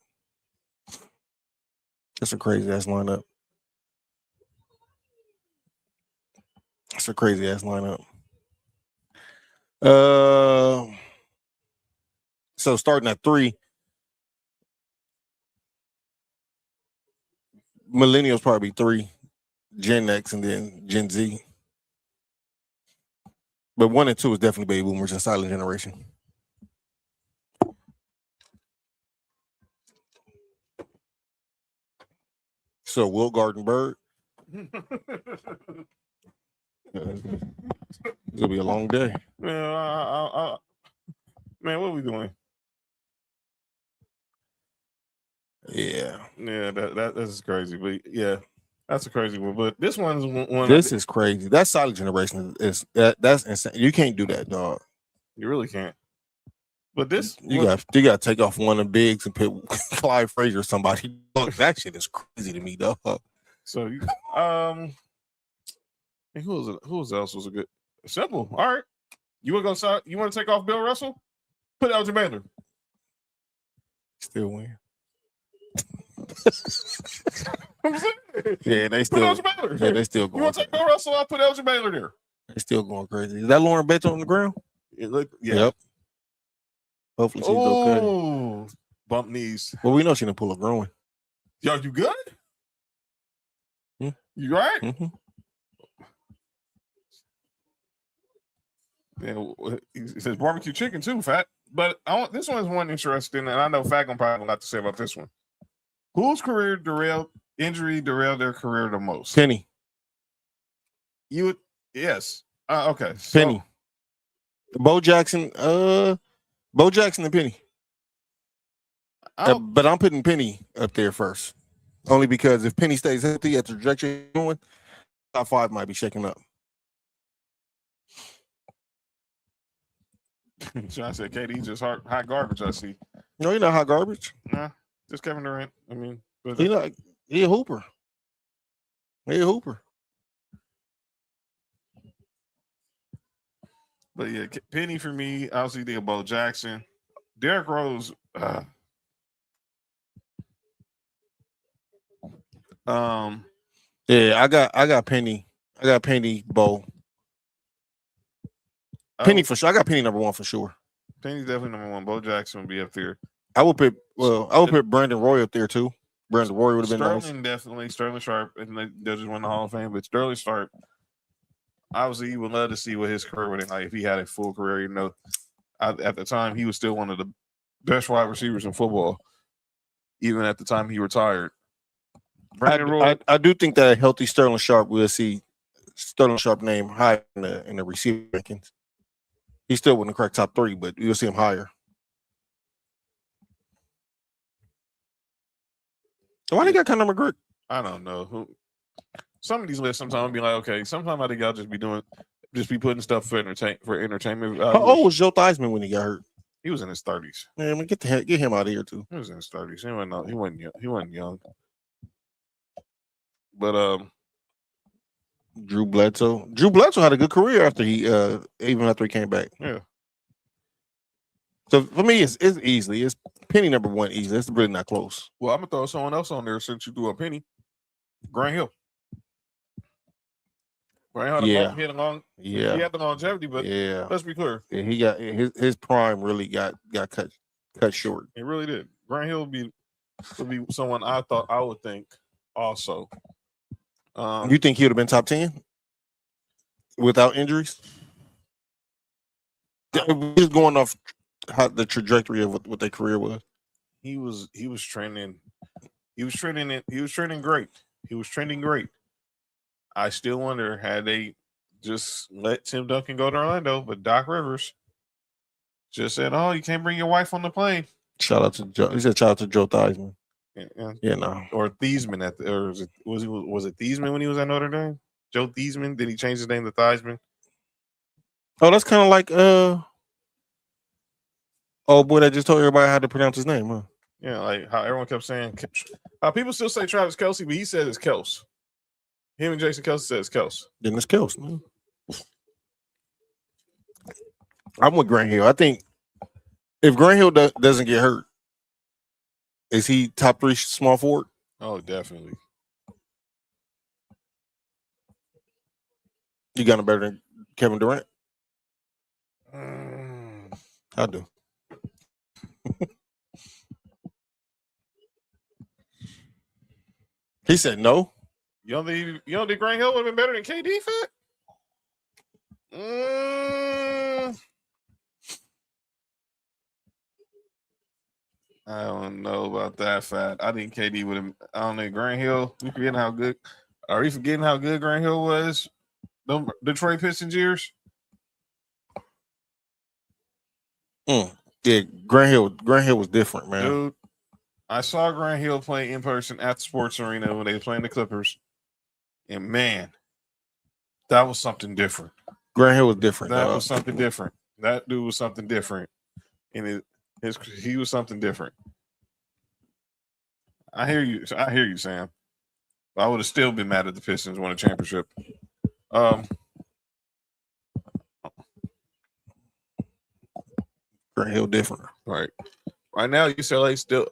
That's a crazy ass lineup. That's a crazy ass lineup. So starting at 3, millennials probably 3, Gen X, and then Gen Z. But 1 and 2 is definitely baby boomers and silent generation. So Will Garden Bird. It's gonna be a long day. Man, man, what are we doing? Yeah, that is crazy. But yeah, that's a crazy one. But this one's one. This is crazy. That silent generation that's insane. You can't do that, dog. You really can't. But this you got to take off one of the bigs and put Clyde Frazier or somebody. Look, that shit is crazy to me, dog. So who else was a good simple? All right. You want to take off Bill Russell? Put Elgin Baylor. Still win. Yeah, they still going. You want to take Bill Russell? I'll put Elgin Baylor there. They still going crazy. Is that Lauren Betts on the ground? Yeah. Yep. Hopefully she's okay. Bump knees. Well, we know she didn't pull a groin. Yo, you good? You right? Mm-hmm. Yeah, he says barbecue chicken too, Fat. But this one's one interesting, and I know Fat gonna probably have a lot to say about this one. Whose injury derailed their career the most? Penny. Yes. Okay. Penny. Bo Jackson. Bo Jackson and Penny. But I'm putting Penny up there first. Only because if Penny stays healthy at the trajectory going, top 5 might be shaking up. John said KD just hot garbage, I see. No, you're not hot garbage. Nah, just Kevin Durant. I mean, he a hooper. He a hooper. But yeah, Penny for me, obviously the Bo Jackson. Derrick Rose. Yeah, I got Penny. I got Penny, Bo. Penny for sure. I got Penny number 1 for sure. Penny's definitely number 1. Bo Jackson would be up there. I would put Brandon Roy up there too. Brandon Roy would have been Sterling, nice. Definitely. Sterling Sharp, and they just won the Hall of Fame. But Sterling Sharp, obviously, you would love to see what his career would be like if he had a full career. You know, at the time, he was still one of the best wide receivers in football, even at the time he retired. Brandon Roy, I do think that a healthy Sterling Sharp will see Sterling Sharp name high in the receiver rankings. He still wouldn't crack top 3, but you'll see him higher. Why they got Conor McGregor? I don't know. Some of these lists sometimes I'll be like, okay, sometimes I think y'all just be putting stuff for entertainment. How old was Joe Theismann when he got hurt? He was in his 30s. Man, get him out of here too. He was in his 30s. He wasn't young. But Drew Bledsoe. Drew Bledsoe had a good career after even after he came back. Yeah. So for me, it's Penny number one easily. It's really not close. Well, I'm gonna throw someone else on there since you threw a Penny. Grant Hill. Grant Hill, he had the longevity, but let's be clear. Yeah, he got his prime really got cut short. He really did. Grant Hill would be someone I would think also. You think he would have been top 10 without injuries? He's going off how the trajectory of what their career was. He was trending. He was trending great. He was trending great. I still wonder had they just let Tim Duncan go to Orlando, but Doc Rivers just said, "Oh, you can't bring your wife on the plane." Shout out to Joe. He said, "Shout out to Joe Theismann." Yeah, no. Or Thiesman was it Thiesman when he was at Notre Dame? Joe Thiesman? Did he change his name to Theismann? Oh, that's kind of like oh boy, that just told everybody how to pronounce his name, huh? Yeah, like how everyone kept saying. People still say Travis Kelce, but he said it's Kels. Him and Jason Kelce said it's Kels. Then it's Kels. Man. I'm with Grant Hill. I think if Grant Hill doesn't get hurt, is he top 3 small forward? Oh, definitely. You got him better than Kevin Durant? I do. He said no. You don't think Grant Hill would have been better than KD, Fat? I don't know about that, Fat. I think KD would have. I don't know. Grant Hill. We forgetting how good. Are we forgetting how good Grant Hill was? The Detroit Pistons years. Yeah, Grant Hill was different, man. Dude, I saw Grant Hill play in person at the Sports Arena when they were playing the Clippers, and man, that was something different. Grant Hill was different. That was something different. That dude was something different, and he was something different. I hear you, Sam. I would have still been mad at the Pistons won a championship. Grant Hill different. Right now, UCLA still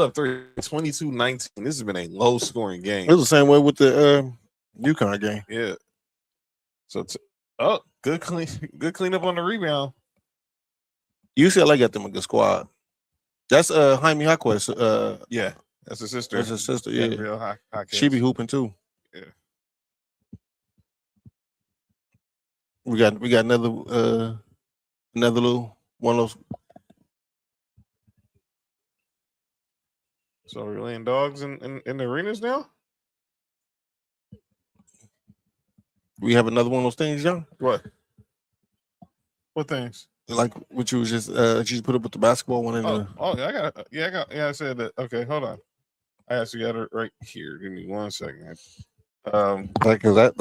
up 22-19. This has been a low scoring game. It was the same way with the UConn game. Yeah. So good cleanup on the rebound. UCLA got them a good squad. That's Jaime Jaquez. Yeah, that's his sister. That's his sister. Yeah, real high she be hooping too. Yeah. We got another little one of those. So we're laying dogs in the arenas now. We have another one of those things, John. What things? Like what you was just put up with the basketball one. I said that. Okay, hold on. I actually got it right here. Give me 1 second. Because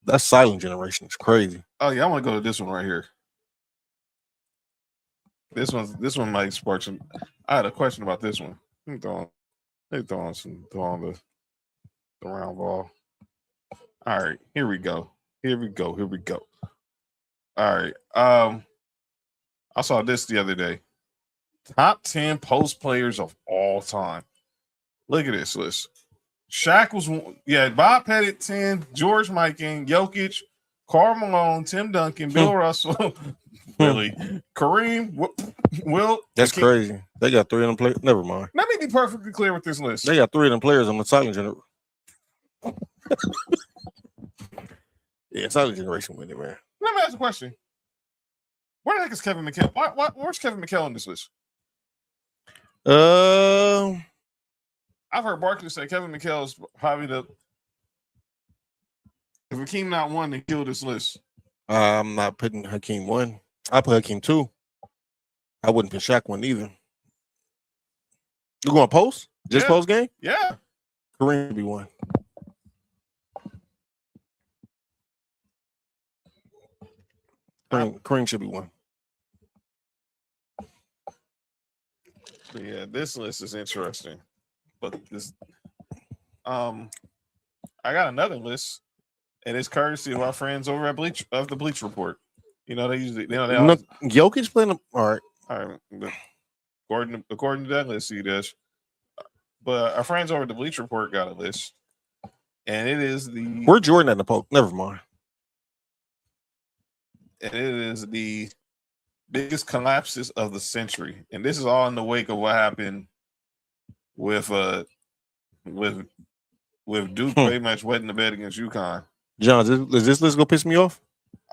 that silent generation is crazy. Oh yeah, I want to go to this one right here. This one might spark some. I had a question about this one. Let me throw on the round ball. All right, here we go. All right. I saw this the other day. Top 10 post players of all time. Look at this list. Shaq was Bob Pettit 10, George Mikan, Jokic, Karl Malone, Tim Duncan, Bill Russell, really, Kareem, Wilt. That's crazy. They got 3 of them players. Never mind. Let me be perfectly clear with this list. They got 3 of them players on the silent generation. Yeah, silent generation with it, man. Let me ask a question. Where the heck is Kevin McHale? Where's Kevin McHale on this list? I've heard Barkley say Kevin McHale is probably if Hakeem not 1, then kill this list. I'm not putting Hakeem 1. I put Hakeem 2. I wouldn't put Shaq 1 either. You going post? Just Yeah. post game? Yeah. Kareem should be one. Kareem should be one. But yeah, this list is interesting. But this, I got another list, and it's courtesy of our friends over at the Bleach Report. You know, they usually, they always, Jokic playing. All right. According to that list, he does. But our friends over at the Bleach Report got a list, and it is the. We're Jordan at the post. Never mind. And it is the biggest collapses of the century, and this is all in the wake of what happened with Duke pretty much wetting the bed against UConn. John, is this list gonna piss me off?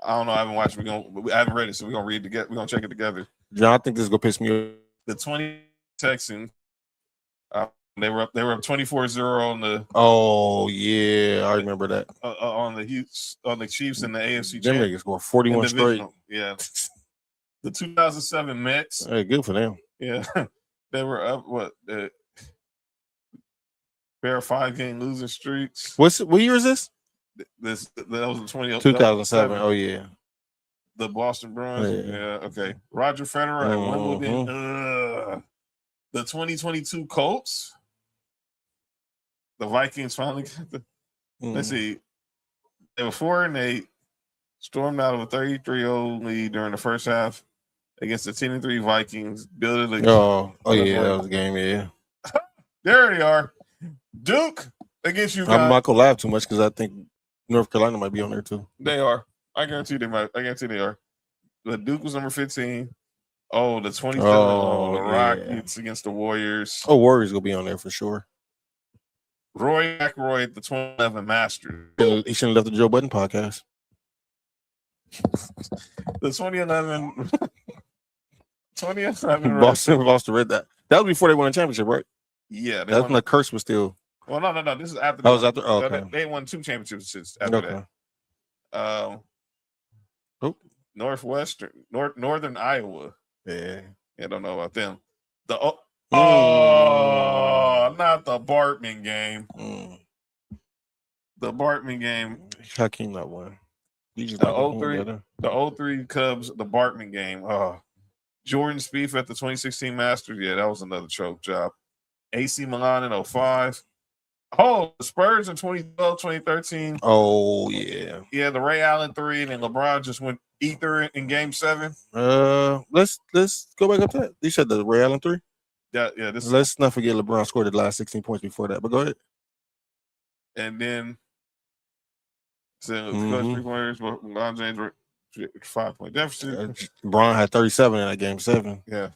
I don't know. I haven't watched. I haven't read it, so we're gonna read it together. We're gonna check it together. John, I think this is gonna piss me off. The 20 Texans, they were up 24-0 on the. Oh yeah, I remember that. On the Chiefs in the AFC. Them niggas scored 41 straight. Yeah. The 2007 Mets. Hey, good for them. Yeah, they were up. What? They're 5-game losing streaks. What year is this? That was 2007. Oh yeah. The Boston Bruins. Yeah. Okay. Roger Federer at Wimbledon. The 2022 Colts. The Vikings finally got the. Let's see. They were 4-8. Stormed out of a 33-0 lead during the first half against the 10-3 Vikings. Building a. Oh yeah, that was a game. Yeah. There they are. Duke against you. I'm not gonna laugh too much because I think North Carolina might be on there too. They are. I guarantee they might. I guarantee they are. But Duke was number 15. Oh, the 27. The Rockets against the Warriors. Oh, Warriors gonna be on there for sure. Roy McIlroy at the 2011 Masters. He shouldn't have left the Joe Budden podcast. The 2011 Boston lost to Red. That was before they won a championship, right? Yeah, that's when the curse was still. Well, no. This is after. That was after. Oh, okay. They won 2 championships after that. Northern Iowa. Yeah, I don't know about them. Not the Bartman game. The Bartman game. Hakeem that one. The 03 Cubs, the Bartman game. Jordan Spieth at the 2016 Masters. Yeah, that was another choke job. AC Milan in 05. Oh, the Spurs in 2012, 2013. Oh, yeah. Yeah, the Ray Allen 3, and then LeBron just went ether in game 7. Let's go back up to that. You said the Ray Allen 3? Yeah. Let's not forget LeBron scored the last 16 points before that, but go ahead. And then Coach 3 pointers, but LeBron James 5-point deficit. LeBron had 37 in that game 7. Yeah.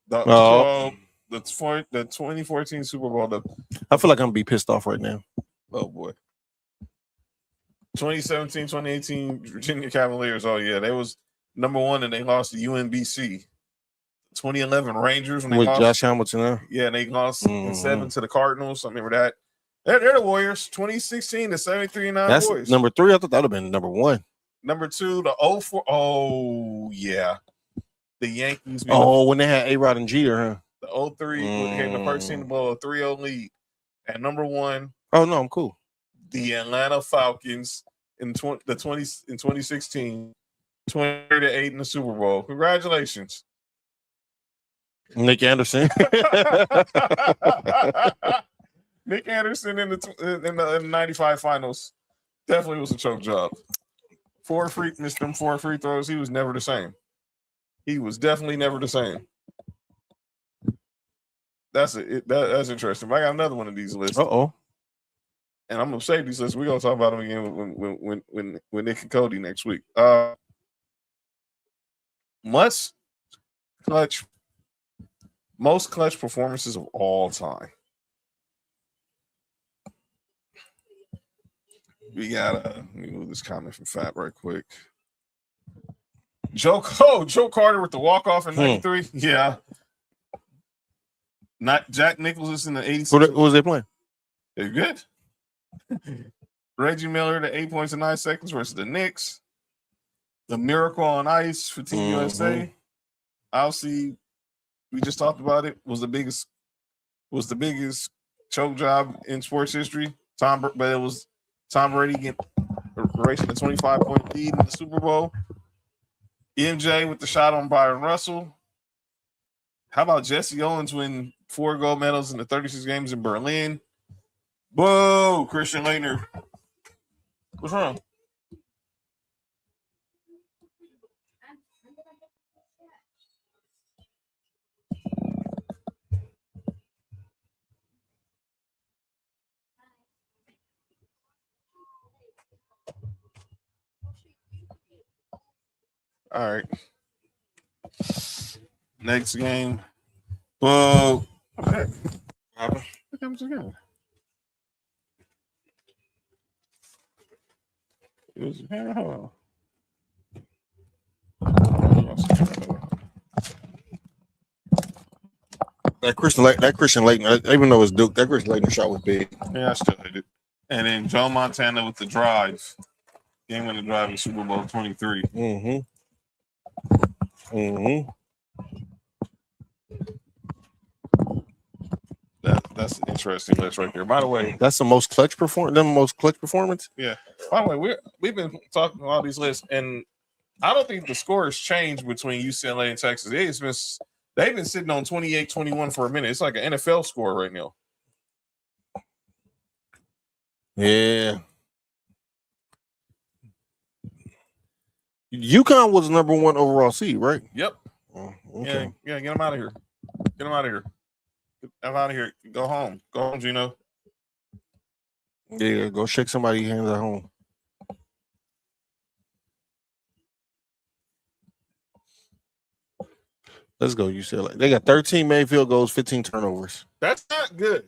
The 2014 Super Bowl. I feel like I'm gonna be pissed off right now. Oh boy. 2017, 2018 Virginia Cavaliers. Oh yeah, they was number 1 and they lost to UNBC. 2011 Rangers when they with lost. Josh Hamilton. Yeah, and they lost in 7 to the Cardinals. I remember that. They're the Warriors. 2016 the 73-9 That's Warriors. Number 3. I thought that would have been number 1. Number 2 the 04. Oh yeah, the Yankees. When they had A-Rod and Jeter, huh? The 03 became the first team to blow a 3-0 lead. And number 1. Oh no, I'm cool. The Atlanta Falcons in 2016, 20-8 in the Super Bowl. Congratulations, Nick Anderson. Nick Anderson in the 95 finals definitely was a choke job. Missed them 4 free throws. He was never the same. He was definitely never the same. That's interesting. But I got another one of these lists. And I'm gonna save these lists. We're gonna talk about them again when Nick and Cody next week. Most clutch performances of all time. We got let me move this comment from Fat right quick. Joe Carter with the walk-off in 93. Yeah. Not Jack Nicklaus in the 86. What was they playing? They're good. Reggie Miller, the 8 points in 9 seconds versus the Knicks. The Miracle on Ice for Team USA. Obviously, we just talked about it, was the biggest was the biggest choke job in sports history. But it was Tom Brady racing a 25-point lead in the Super Bowl. MJ with the shot on Byron Russell. How about Jesse Owens winning 4 gold medals in the 36 games in Berlin? Whoa, Christian Laettner. What's wrong? All right. Next game. Whoa. What happened? What comes again? It was That Christian Laettner, even though it's Duke, that Christian Laettner shot was big. Yeah, I still hate it. And then Joe Montana with the drive. Game winning drive in Super Bowl 23. That's an interesting list right there. By the way, that's the most clutch performance. Yeah. By the way, we've been talking about all these lists, and I don't think the score has changed between UCLA and Texas. They've been sitting on 28-21 for a minute. It's like an NFL score right now. Yeah. UConn was number 1 overall seed, right? Yep. Oh, okay. Yeah, get them out of here. Get them out of here. Get them out of here. Go home. Go home, Gino. Yeah, go shake somebody's hands at home. Let's go, UCLA. They got 13 made field goals, 15 turnovers. That's not good.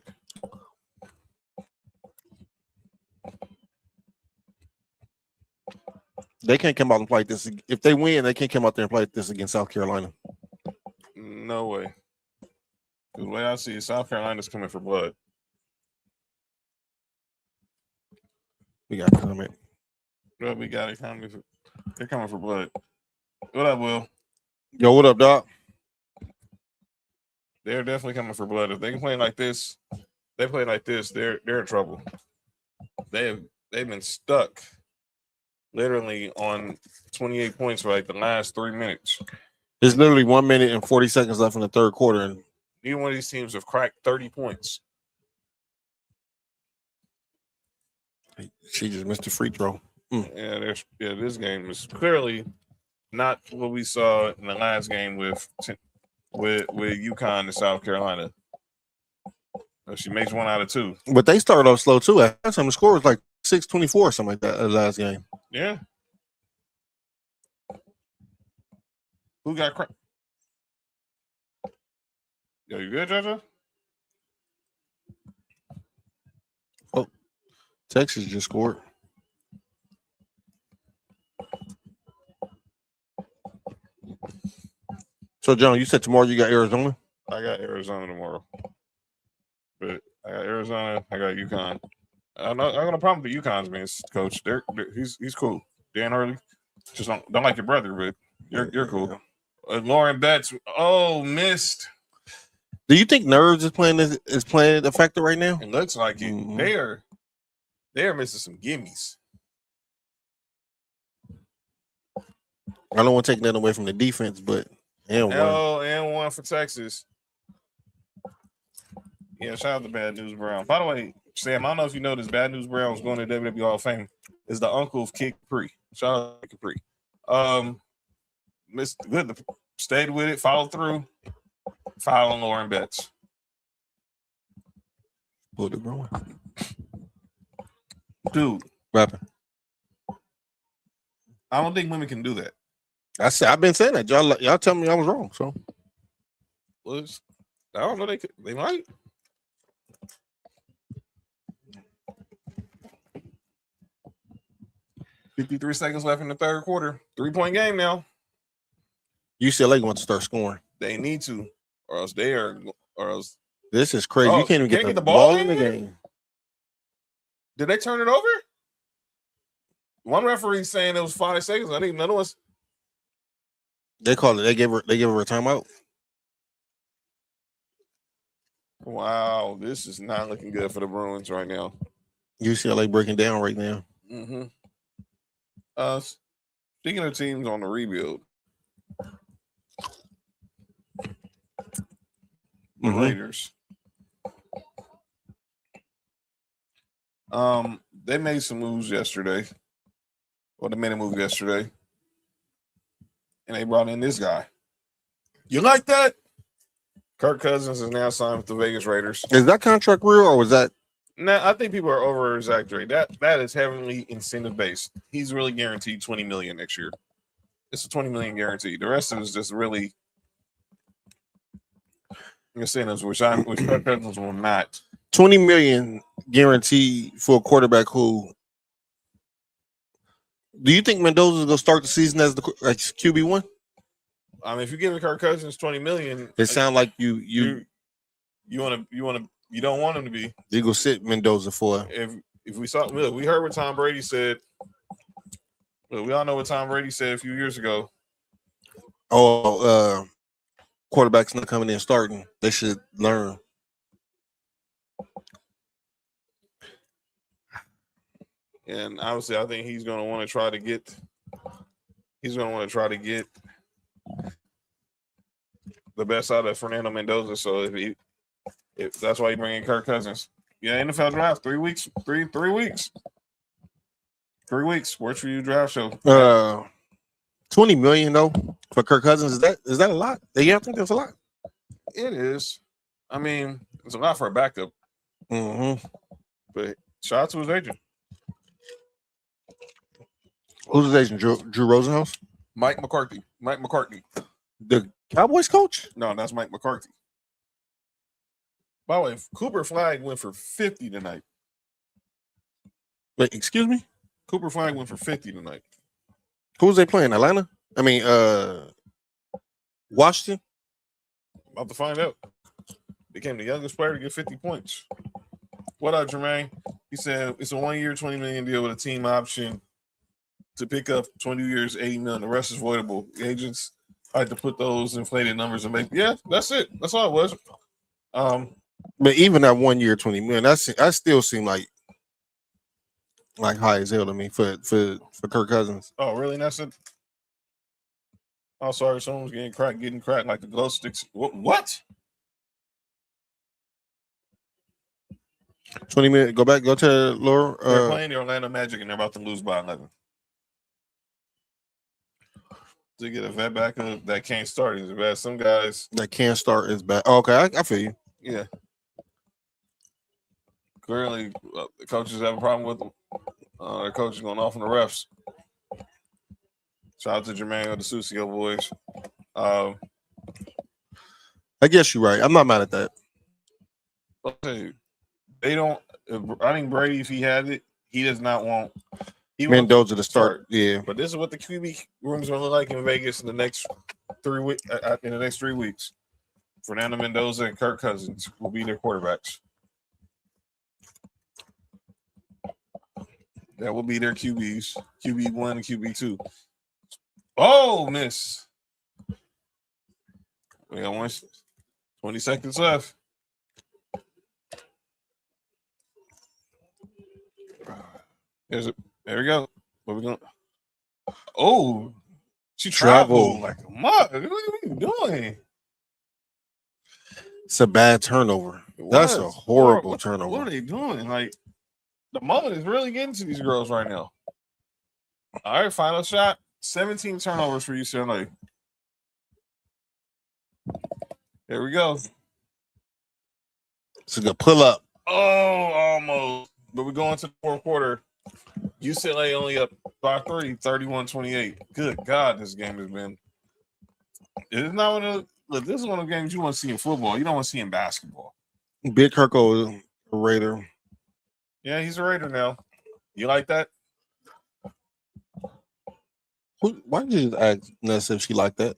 They can't come out and play like this. If they win, they can't come out there and play like this against South Carolina. No way. The way I see it, South Carolina's coming for blood. We got comment. Well, we got it. They're coming for blood. What up, Will? Yo, what up, Doc? They're definitely coming for blood. If they can play like this, they're in trouble. They've been stuck literally on 28 points for like the last 3 minutes. There's literally 1 minute and 40 seconds left in the third quarter, and neither one of these teams have cracked 30 points. She just missed a free throw. Yeah, this game is clearly not what we saw in the last game with UConn and South Carolina. She makes 1 out of 2. But they started off slow too. At some the score was like 6-24 or something like that last game. Yeah. Who got cracked? Yo, you good, JoJo? Oh, Texas just scored. So, John, you said tomorrow you got Arizona? I got Arizona tomorrow. But I got Arizona. I got UConn. I got a problem with UConn's man, coach. He's cool. Dan Hurley. Just don't like your brother, but you're cool. Lauren Betts. Oh, missed. Do you think nerves is playing a factor right now? It looks like it. Mm-hmm. They are missing some gimmies. I don't want to take that away from the defense, but and one for Texas. Yeah, shout out to Bad News Brown. By the way, Sam, I don't know if you know this. Bad News Brown is going to WWE Hall of Fame. Is the uncle of Kid Capri. Shout out to Capri. Missed good. Stayed with it. Followed through. Foul on Lauren Betts. Put it going. Dude. Rapping. I don't think women can do that. I've been saying that. Y'all tell me I was wrong. So I don't know. They might. $53 seconds left in the third quarter. 3-point game now. UCLA wants to start scoring. They need to, or else this is crazy. You can't even get the ball in the game. Did they turn it over? One referee saying it was 5 seconds. I think another one's. They called it. They gave her a timeout. Wow, this is not looking good for the Bruins right now. UCLA breaking down right now. Mm-hmm. Speaking of teams on the rebuild, the Raiders. They made some moves yesterday. Well, they made a move yesterday, and they brought in this guy. You like that? Kirk Cousins is now signed with the Vegas Raiders. Is that contract real, or was that? No, I think people are over exaggerating. That is heavily incentive based. He's really guaranteed $20 million next year. It's a $20 million guarantee. The rest of it is just really incentives, which Kirk Cousins will not. $20 million guaranteed for a quarterback who. Do you think Mendoza is going to start the season as the QB1? I mean, if you're giving Kirk Cousins $20 million, it sounds like you don't want him to be. You go sit Mendoza for. If we saw, look, we heard what Tom Brady said. Look, we all know what Tom Brady said a few years ago. Oh, quarterbacks not coming in starting. They should learn. And obviously, I think he's going to want to try to get. He's going to want to try to get the best out of Fernando Mendoza. So if that's why you bring in Kirk Cousins, yeah, NFL draft 3 weeks, 3 weeks, 3 weeks. Watch for you draft show. $20 million though for Kirk Cousins, is that a lot? Yeah, I think that's a lot. It is. I mean, it's a lot for a backup. Mm-hmm. But shout out to his agent. Who's his agent? Drew Rosenhaus? Mike McCarthy. Mike McCarthy. The Cowboys coach? No, that's Mike McCarthy. By the way, Cooper Flagg went for 50 tonight. Wait, excuse me? Cooper Flagg went for 50 tonight. Who was they playing? Atlanta? I mean, Washington? About to find out. Became the youngest player to get 50 points. What up, Jermaine? He said it's a 1 year, $20 million deal with a team option to pick up 20 years, $80 million. The rest is voidable. The agents like to put those inflated numbers and make. Yeah, that's it. That's all it was. But even that 1 year, $20 million, that still seemed like high as hell to me for Kirk Cousins. Oh, really? That's it. Oh, sorry. Someone was getting cracked like the glow sticks. What? 20 minutes. Go to Laura. They're playing the Orlando Magic and they're about to lose by 11. To get a vet back that can't start is bad. Some guys that can't start is bad. Oh, okay, I feel you. Yeah. Clearly, the coaches have a problem with them. Their coach is going off on the refs. Shout out to Jermaine of the Susio boys. I guess you're right. I'm not mad at that. They don't. I think Brady, if he had it, he does not want Mendoza to start. Yeah, but this is what the QB room is going to look like in Vegas in the next 3 weeks. In the next 3 weeks, Fernando Mendoza and Kirk Cousins will be their quarterbacks. That will be their QBs, QB1 and QB2. Oh, miss. We got 20 seconds left. There we go. What we going? Oh, she traveled like a mother. What are you doing? It's a bad turnover. That's a horrible turnover. What are they doing? Like, the moment is really getting to these girls right now. All right, final shot. 17 turnovers for UCLA. There we go. It's a good pull up. Oh, almost. But we're going to the fourth quarter. UCLA only up by 3, 31-28. Good God, this game has been. It is not one of look. This is one of the games you want to see in football. You don't want to see in basketball. Big Kirko is a Raider. Yeah, he's a Raider now. You like that? Why did you just ask Ness if she liked that?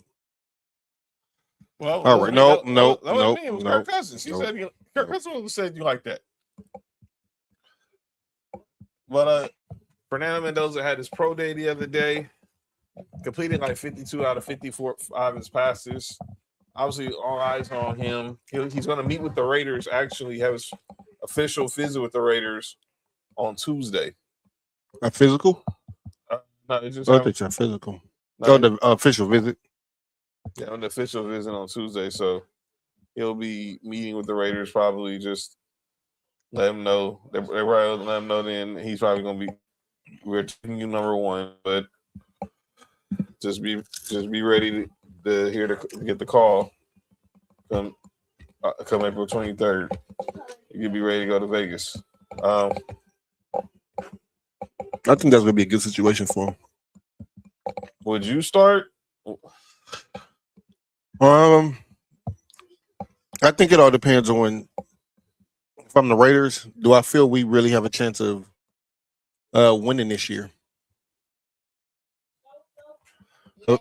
Well, all right. No. It was Kirk Cousins. She said Kirk Cousins said you like that. But Fernando Mendoza had his pro day the other day. Completed like 52 out of 54 of his passes. obviously all eyes on him. He's going to meet with the Raiders. Actually, have his official visit with the Raiders on Tuesday. A physical? No, it's just It's a physical. No, the official visit. Yeah, on the official visit on Tuesday. So he'll be meeting with the Raiders. Probably just let him know. They probably let him know. Then he's probably going to be. We're taking you number one, but just be ready to hear get the call. Come April 23rd. You'll be ready to go to Vegas. I think that's gonna be a good situation for him. Would you start? I think it all depends on from the Raiders. Do I feel we really have a chance of winning this year? So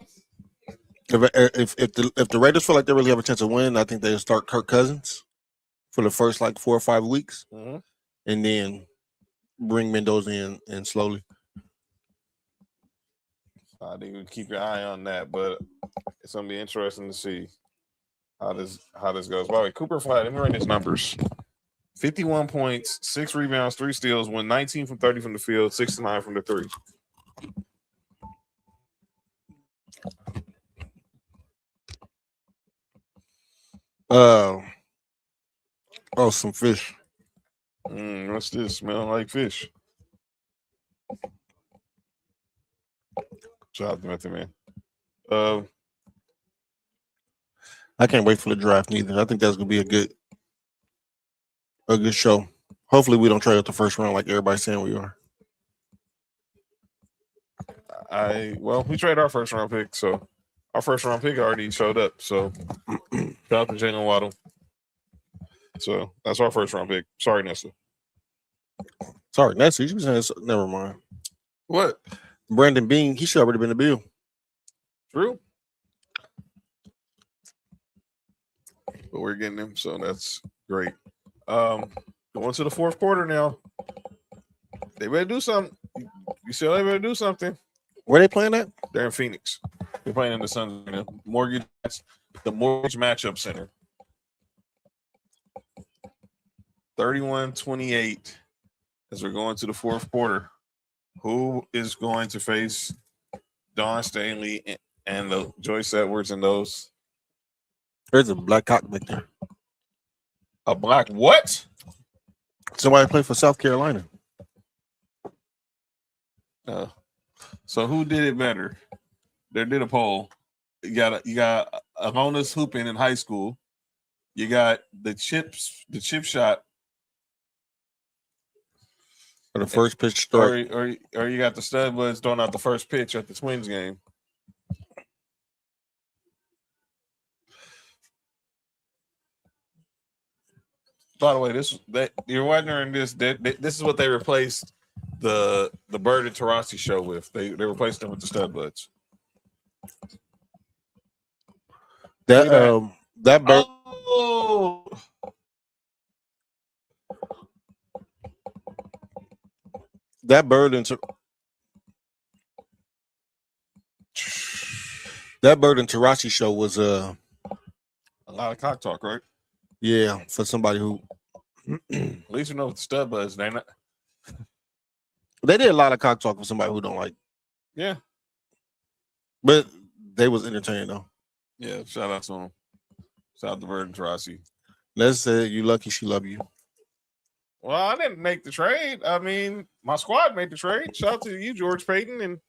if the Raiders feel like they really have a chance of winning, I think they'll start Kirk Cousins for the first 4 or 5 weeks, and then bring Mendoza in slowly. I think we keep your eye on that, but it's gonna be interesting to see how this goes. By the way, Cooper Flag, let me run his numbers: 51 points, 6 rebounds, 3 steals, won 19 from 30 from the field, 6 to 9 from the three. Some fish. What's this? Smelling like fish. Shout out to Matthew, man. I can't wait for the draft neither. I think that's gonna be a good show. Hopefully, we don't trade out the first round like everybody's saying we are. We traded our first round pick, so our first round pick already showed up. So shout out to Jalen Waddle. So that's our first round pick. Sorry, Nessa. Sorry, Nessa. You should be saying never mind. What? Brandon Bean, he should already been in the bill. True. But we're getting him, so that's great. Going to the fourth quarter now. They better do something. You said they better do something. Where they playing at? They're in Phoenix. They're playing in the Suns, the Mortgage Matchup Center. 31-28 as we're going to the fourth quarter. Who is going to face Don Stanley and Joyce Edwards and those? There's a black cock back there. A black what? Somebody played for South Carolina. So who did it better? They did a poll. You got Alonis hooping in high school. You got the chip shot. Or the first pitch start. Or you got the stud buds throwing out the first pitch at the Twins game. By the way, you're wondering this is what they replaced the Bird and Taurasi show with. They replaced them with the stud buds. That bird. Oh. That Bird and Taurasi show was a lot of cock talk, right? Yeah, for somebody who at least you know what the stud buds. They not. They did a lot of cock talk for somebody who don't like. Yeah, but they was entertaining though. Yeah, shout out to them. Shout out to Bird and Taurasi. Let's say you lucky she love you. Well, I didn't make the trade. I mean, my squad made the trade. Shout out to you, George Payton, and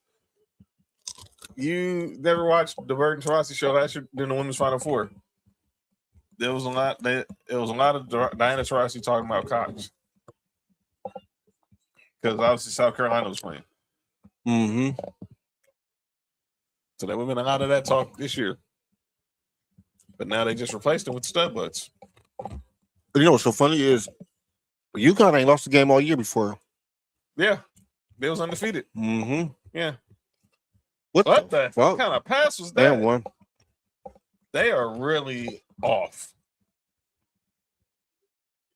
you never watched the Bird and Taurasi show last year during the Women's Final Four. There was a lot. It was a lot of Diana Taurasi talking about cocks because obviously South Carolina was playing. Mm-hmm. So there would have been a lot of that talk this year, but now they just replaced them with stud butts. You know what's so funny is UConn ain't lost the game all year before. Yeah, they was undefeated. Mm-hmm. Yeah. What the fuck? Kind of pass was that? One. They are really off.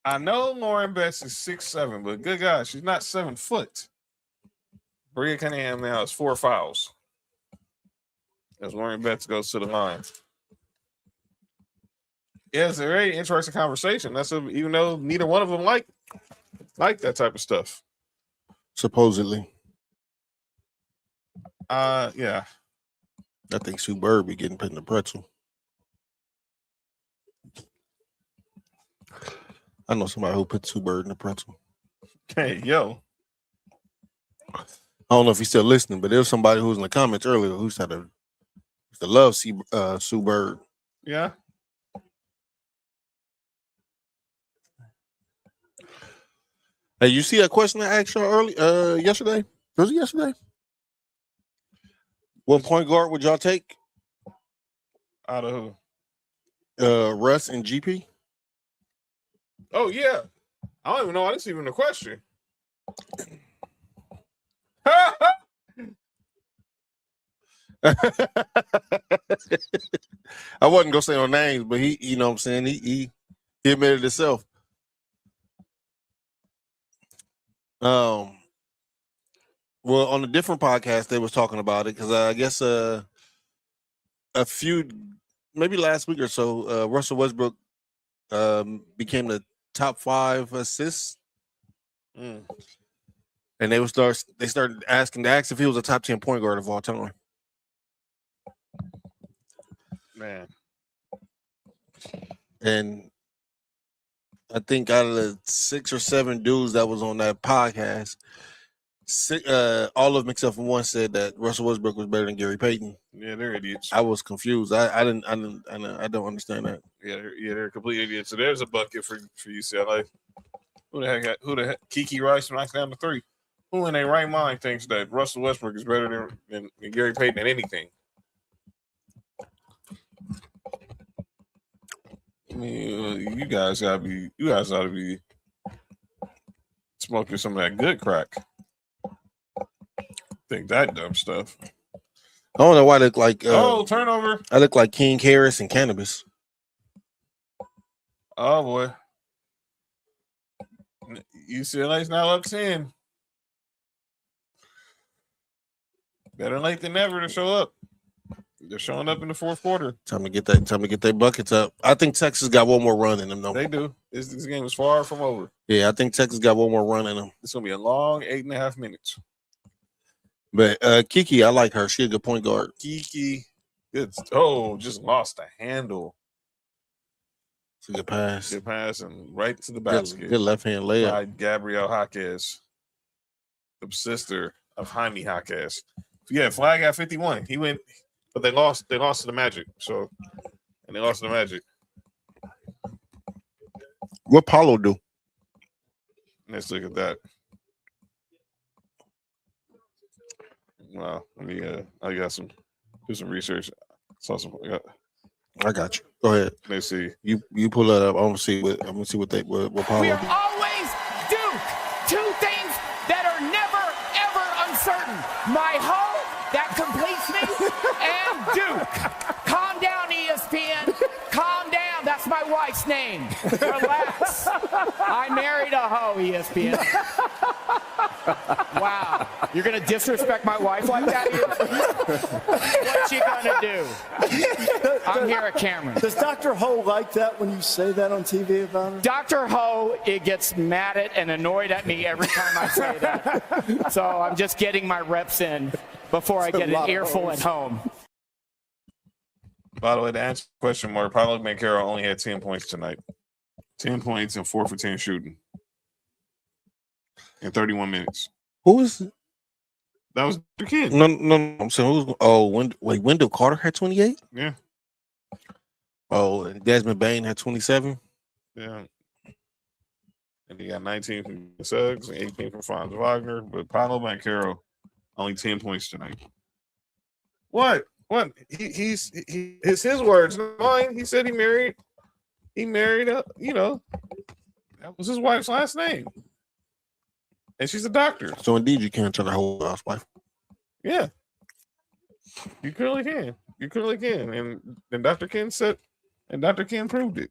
I know Lauren Betts is 6'7", but good God, she's not 7 foot. Bria Cunningham now has 4 fouls as Lauren Betts goes to the line. Yeah, it's a very interesting conversation. Even though neither one of them like that type of stuff. Supposedly. Yeah. I think Sue Bird be getting put in the pretzel. I know somebody who put Sue Bird in the pretzel. Hey, yo. I don't know if he's still listening, but there was somebody who was in the comments earlier who said to love Sue Bird. Yeah. Hey, you see that question I asked you yesterday? Was it yesterday? What point guard would y'all take? Out of who? Russ and GP. Oh yeah. I don't even know. I didn't see even a question. I wasn't gonna say no names, but he, you know what I'm saying, he admitted himself. Well, on a different podcast, they was talking about it because I guess a few, maybe last week or so, Russell Westbrook became the top 5 assists, and they started asking if he was a top 10 point guard of all time. Man, and I think out of the 6 or 7 dudes that was on that podcast, all of them except for one said that Russell Westbrook was better than Gary Payton. Yeah, they're idiots. I was confused. I don't understand that. Yeah, they're complete idiots. So there's a bucket for UCLA. Who the heck? Kiki Rice knocks down the 3. Who in their right mind thinks that Russell Westbrook is better than Gary Payton at anything? I mean, you guys ought to be smoking some of that good crack. Think that dumb stuff. I don't know why I look like turnover. I look like King Harris and cannabis. Oh boy. UCLA's now up 10. Better late than never to show up. They're showing up in the fourth quarter. Time to get their buckets up. I think Texas got one more run in them, though. They do. This game is far from over. Yeah, I think Texas got one more run in them. It's gonna be a long 8.5 minutes. But Kiki, I like her. She a good point guard. Kiki, good. Just lost the handle. It's a good pass. Good pass and right to the basket. Good left hand layup. By Gabrielle Jaquez, the sister of Jaime Jaquez. Yeah, flag at 51. He went. But they lost to the Magic. And they lost to the Magic. What Paulo do? Let's look at that. Wow. Let me I got do some research. I got you. Go ahead. Let's see. You pull that up. I'm gonna see what Paulo We are do. always Duke. 2 things that are never ever uncertain. My hoe that completes me and Duke. Calm down, ESPN. Calm down. That's my wife's name. Relax. I married a hoe, ESPN. Wow. You're going to disrespect my wife like that? What you going to do? I'm here at Cameron. Does Dr. Ho like that when you say that on TV about her? Dr. Ho, it gets mad at and annoyed at me every time I say that. So I'm just getting my reps in before I get an earful at home. By the way, to answer the question, Paulo Banchero only had 10 points tonight. 10 points and 4 for 10 shooting. In 31 minutes. Who was it? That was the kid. No. I'm saying Wendell Carter had 28? Yeah. Oh, and Desmond Bain had 27? Yeah. And he got 19 from Suggs and 18 from Franz Wagner. But Paulo Banchero, only 10 points tonight. What? It's his words, not mine. He said he married, that was his wife's last name. And she's a doctor. So indeed you can't tell the whole housewife. Yeah. You clearly can. And Dr. Ken said, and Dr. Ken proved it.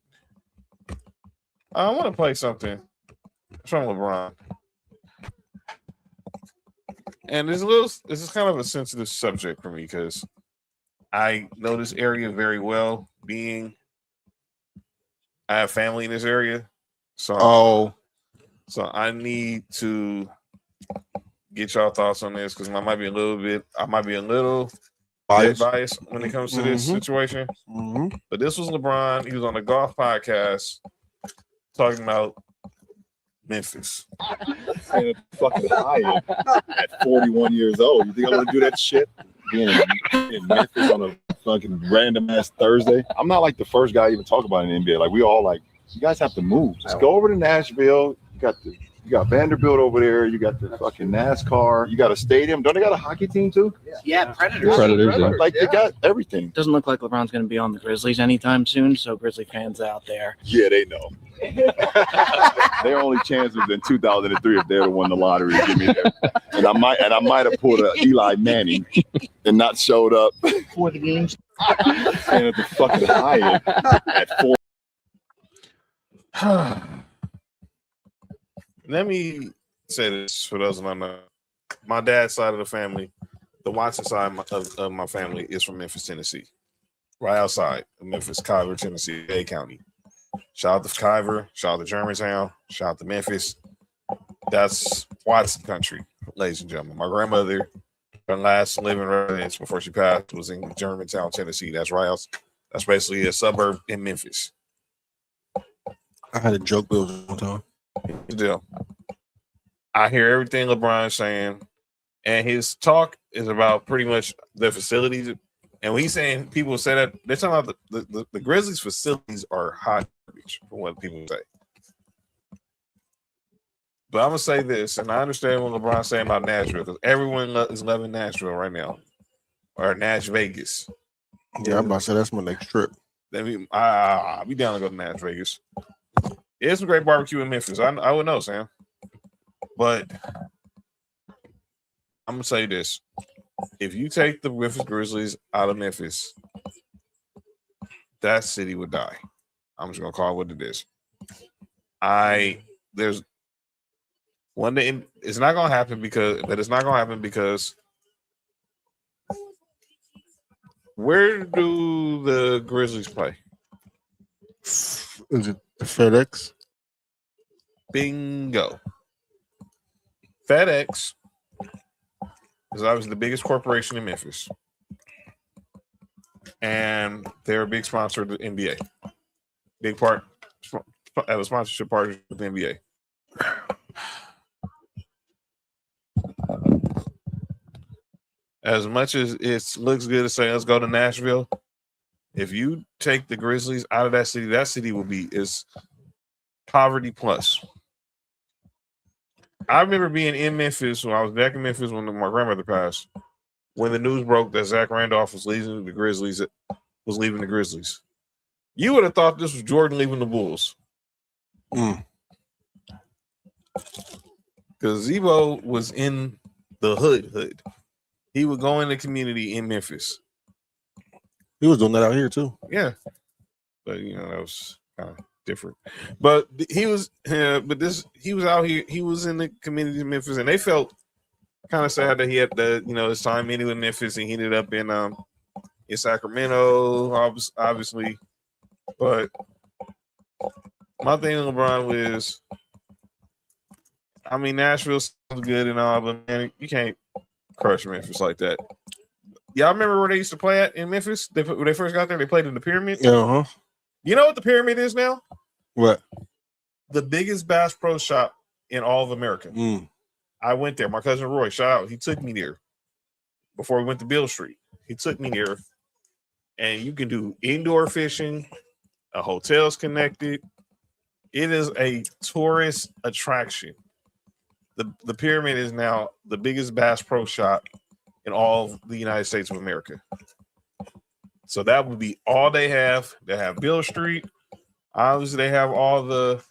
I want to play something from LeBron. And this is kind of a sensitive subject for me because I know this area very well, being I have family in this area, so I need to get y'all thoughts on this because I might be a little biased when it comes to this situation. But this was LeBron. He was on the golf podcast talking about Memphis. Fucking high at 41 years old. You think I'm gonna do that shit? Being in Memphis on a fucking random ass Thursday. I'm not like the first guy to even talk about an NBA. Like we all like, you guys have to move. Just go over to Nashville. You got Vanderbilt over there. You got the fucking NASCAR. You got a stadium. Don't they got a hockey team too? Yeah, Predators. Like they got everything. Doesn't look like LeBron's going to be on the Grizzlies anytime soon. So Grizzly fans out there. Yeah, they know. Their only chance was in 2003 if they'd have won the lottery. Give me that. And I might have pulled a Eli Manning and not showed up For the games. and at the fucking high at 4. Let me say this for those who don't know. My dad's side of the family, the Watson side of my family is from Memphis, Tennessee. Right outside of Memphis, Kyver, Tennessee, A County. Shout out to Kyver, shout out to Germantown, shout out to Memphis. That's Watson country, ladies and gentlemen. My grandmother, her last living residence before she passed was in Germantown, Tennessee. That's right. That's basically a suburb in Memphis. I had a joke build one time. Deal. I hear everything LeBron's saying, and his talk is about pretty much the facilities. And when he's saying people say that, they're talking about the Grizzlies' facilities are hot garbage, from what people say. But I'm gonna say this, and I understand what LeBron's saying about Nashville because everyone is loving Nashville right now, or Nash Vegas. Yeah, I'm about to say that's my next trip. Then we down to go to Nash Vegas. It's some great barbecue in Memphis. I would know, Sam. But I'm gonna say this: if you take the Memphis Grizzlies out of Memphis, that city would die. I'm just gonna call it what it is. There's one day it's not gonna happen because where do the Grizzlies play? Is it the FedEx? Bingo. FedEx is obviously the biggest corporation in Memphis. And they're a big sponsor of the NBA. Big part have a sponsorship partnership with the NBA. As much as it looks good to say let's go to Nashville, if you take the Grizzlies out of that city is poverty plus. I remember being in Memphis when I was back in Memphis when my grandmother passed. When the news broke that Zach Randolph was leaving the Grizzlies, you would have thought this was Jordan leaving the Bulls. Because Zebo was in the hood. He would go in the community in Memphis. He was doing that out here too. Yeah, but that was kind of different. But he was out here. He was in the community in Memphis, and they felt kind of sad that he had his time ended with Memphis, and he ended up in Sacramento, obviously. But my thing with LeBron was, Nashville sounds good and all, but man, you can't crush Memphis like that. Y'all remember where they used to play at in Memphis? When they first got there, they played in the Pyramid. Uh-huh. You know what the Pyramid is now? What? The biggest Bass Pro Shop in all of America. I went there. My cousin Roy, shout out. He took me there before we went to Beale Street. He took me there, and you can do indoor fishing. A hotel's connected. It is a tourist attraction. The Pyramid is now the biggest Bass Pro Shop in all of the United States of America. So that would be all they have. They have Beale Street. Obviously, they have the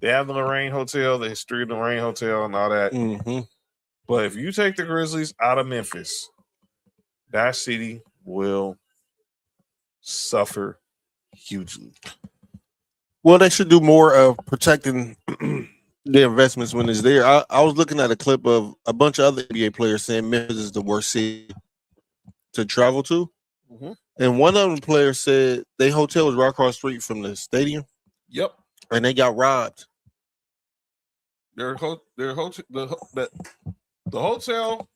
Lorraine Hotel, the history of the Lorraine Hotel, and all that. Mm-hmm. But if you take the Grizzlies out of Memphis, that city will suffer hugely. Well, they should do more of protecting the investments when it's there. I was looking at a clip of a bunch of other NBA players saying Memphis is the worst city to travel to. And one of the players said their hotel was right across the street from the stadium. Yep. And they got robbed. The hotel.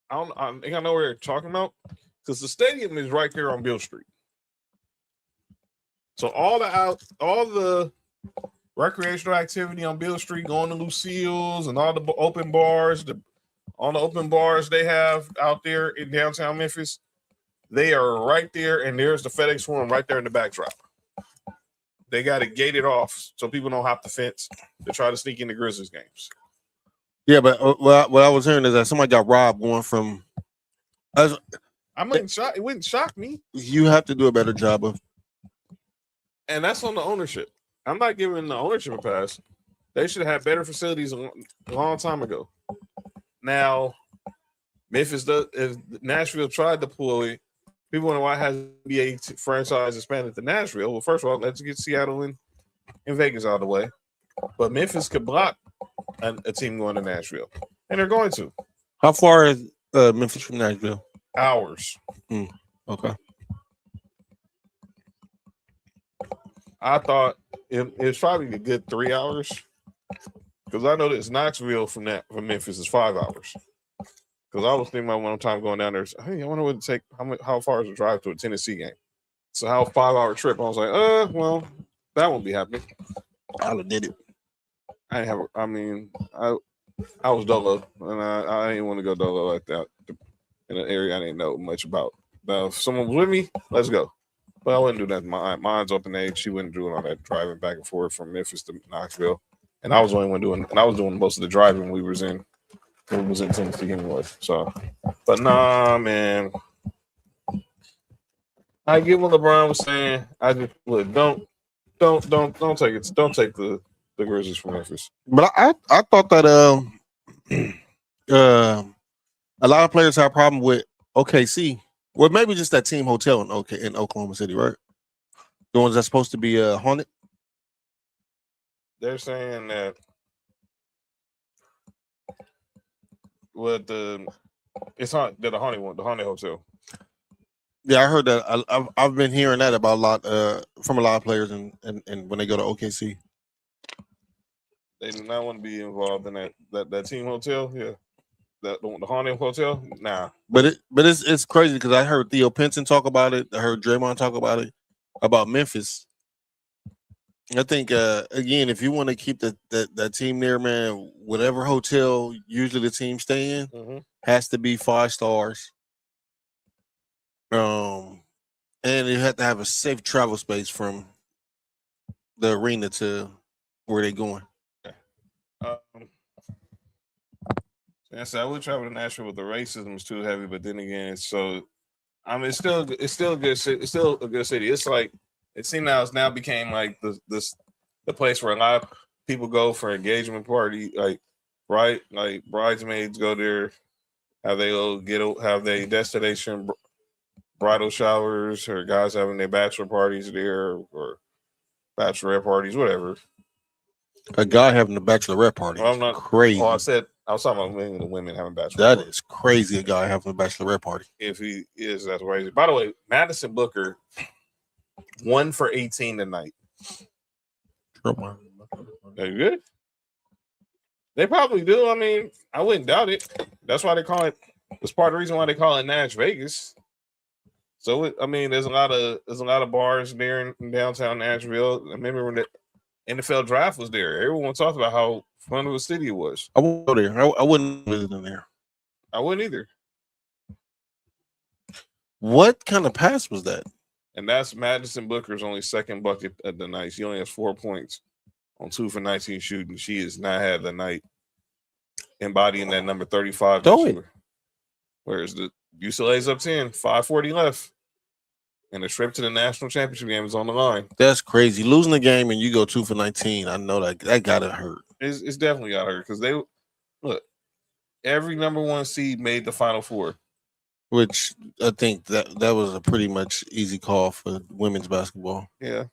I think I know what you're talking about because the stadium is right there on Beale Street. So all the recreational activity on Beale Street, going to Lucille's and all the open bars, all the open bars they have out there in downtown Memphis, they are right there, and there's the FedEx Forum right there in the backdrop. They got it gated off so people don't hop the fence to try to sneak into Grizzlies games. Yeah, but what I was hearing is that somebody got robbed going from. It wouldn't shock me. You have to do a better job of. And that's on the ownership. I'm not giving the ownership a pass. They should have had better facilities a long time ago. Now, if Nashville tried to pull it, people wonder why has NBA franchise expanded to Nashville. Well, first of all, let's get Seattle and Vegas out of the way. But Memphis could block a team going to Nashville, and they're going to. How far is Memphis from Nashville? Hours. Okay. I thought it's probably a good 3 hours because I know that Knoxville from Memphis is 5 hours. Because I was thinking about one time going down there. Hey, I wonder what it take. How far is the drive to a Tennessee game? So how 5 hour trip? I was like, well, that won't be happening. I did it. I didn't have. I mean, I was dolo, and I didn't want to go dolo like that in an area I didn't know much about. Now, if someone was with me, let's go. But I wouldn't do that. Mine's open age. She wouldn't do all that driving back and forth from Memphis to Knoxville, and I was the only one doing. And I was doing most of the driving we was in Tennessee anyway. So, but nah, man. I get what LeBron was saying. I just look. Don't take it. Don't take the Grizzlies from Memphis. But I thought that a lot of players have a problem with OKC. Well, maybe just that team hotel in Oklahoma City, right? The ones that's supposed to be haunted. They're saying that it's not the haunted one, the haunted hotel. Yeah, I heard that. I've been hearing that about a lot from a lot of players, and when they go to OKC, they do not want to be involved in that team hotel. Yeah, the haunted hotel. Nah, but it's crazy because I heard Theo Pinson talk about it. I heard Draymond talk about it about Memphis. I think again, if you want to keep that team there, man, whatever hotel usually the team stay in has to be 5 stars. And you have to have a safe travel space from the arena to where they're going. So I would travel to Nashville, but the racism is too heavy. But then again, it's still a good city. It's still a good city. It's like it seems now it's now became like the place where a lot of people go for engagement party, like bridesmaids go there, have their destination bridal showers, or guys having their bachelor parties there, or bachelorette parties, whatever. A guy having a bachelorette party. Well, I'm not crazy. Oh, I was talking about the women having bachelorette. That parties. is crazy. A guy having a bachelorette party. If he is, that's crazy. By the way, Madison Booker 1 for 18 tonight. Are you good? They probably do. I mean, I wouldn't doubt it. That's why they call it. It's part of the reason why they call it Nash Vegas. So there's a lot of bars there in downtown Nashville. I remember when the NFL draft was there. Everyone talked about how fun of a city it was. I won't go there. I wouldn't visit in there. I wouldn't either. What kind of pass was that? And that's Madison Booker's only second bucket of the night. She only has 4 points on 2 for 19 shooting. She has not had the night embodying that number 35. Whereas the UCLA's up 10, 5:40 left. And the trip to the national championship game is on the line. That's crazy. Losing the game and you go 2 for 19. I know that gotta hurt. It's definitely got hurt because every number 1 seed made the Final Four. Which I think that was a pretty much easy call for women's basketball. Yeah.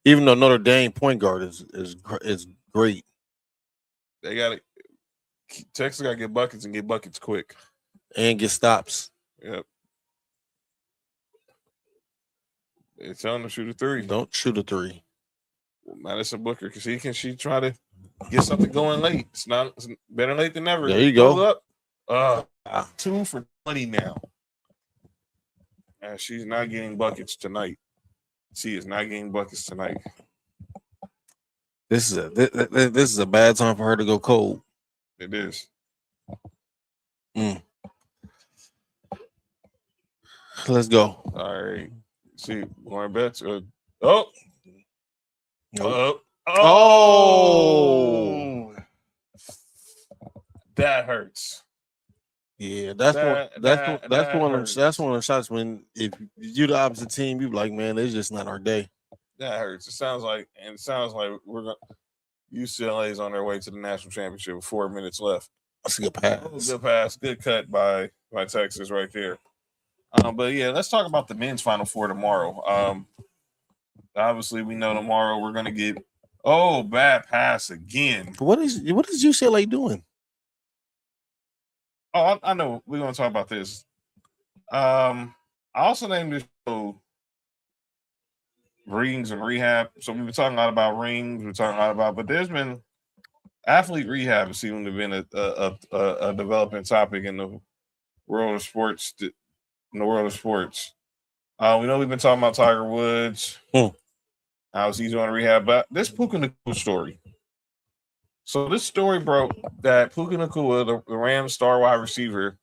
Even though Notre Dame point guard is great. They got it. Texas got to get buckets and get buckets quick. And get stops. Yep. They're telling him to shoot a three. Don't shoot a three. Madison Booker, she try to get something going late. It's better late than never. There you go. Up. 2 for 20 now. And she's not getting buckets tonight. She is not getting buckets tonight. This is a bad time for her to go cold. It is. Let's go. All right. See, Warren Betts. Oh. That hurts. Yeah, that's one of the shots when if you're the opposite team, you be like, man, it's just not our day. That hurts. It sounds like UCLA's on their way to the national championship with 4 minutes left. That's a good pass. Good pass. Good cut by Texas right there. But yeah, let's talk about the men's Final Four tomorrow. Obviously, we know tomorrow we're gonna get bad pass again. What is UCLA doing? Oh, I know. We're gonna talk about this. I also named this show Rings and Rehab. So we've been talking a lot about rings. We're talking a lot about, but there's been athlete rehab has seemed to have been a developing topic in the world of sports. We know we've been talking about Tiger Woods. How he's doing rehab, but this Puka Nacua story. So this story broke that Puka Nacua, the Rams star wide receiver.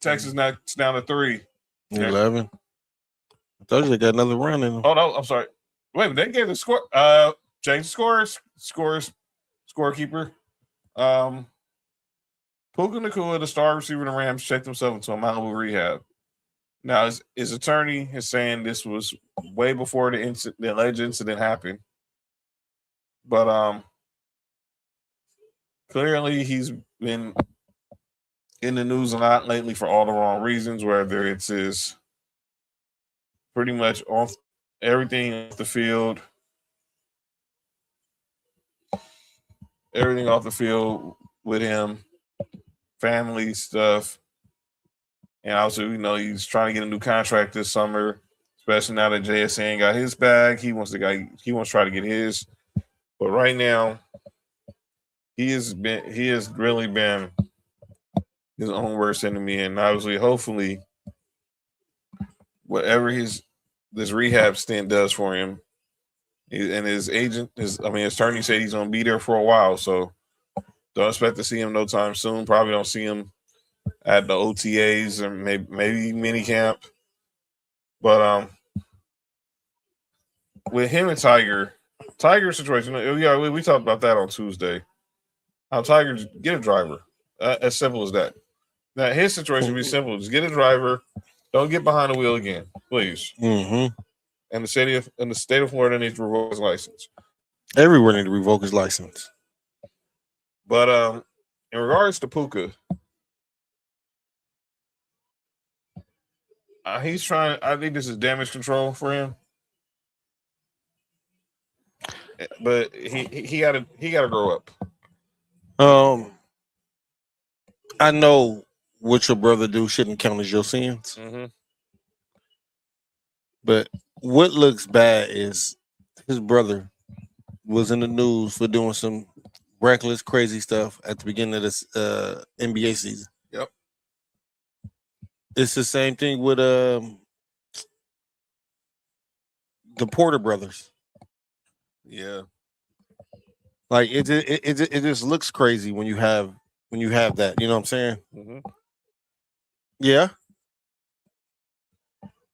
Texas next down to 3. 11. I thought they got another run in them. Oh no, I'm sorry. Wait, they gave the score. Change the scorekeeper. Puka Nacua, the star receiver of the Rams, checked himself into a Malibu rehab. Now, his attorney is saying this was way before the alleged incident happened. But clearly he's been in the news a lot lately for all the wrong reasons, whether it's his pretty much off everything off the field. Everything off the field with him, family stuff. And also, he's trying to get a new contract this summer, especially now that JSN got his bag. He wants to try to get his. But right now, he has really been his own worst enemy. And obviously, hopefully, whatever this rehab stint does for him, and his attorney said he's gonna be there for a while. So don't expect to see him no time soon. Probably don't see him at the OTAs or maybe mini camp. But with him and Tiger's situation, we talked about that on Tuesday. How Tiger get a driver, as simple as that. Now his situation would be simple: just get a driver. Don't get behind the wheel again, please. Mm-hmm. And the state of Florida needs to revoke his license. Everywhere needs to revoke his license. But in regards to Puka. He's trying. I think this is damage control for him, but he got to grow up. I know what your brother do shouldn't count as your sins, but what looks bad is his brother was in the news for doing some reckless, crazy stuff at the beginning of this NBA season. Yep. It's the same thing with the Porter brothers. Yeah, like it just looks crazy when you have that. You know what I'm saying? Mm-hmm. Yeah,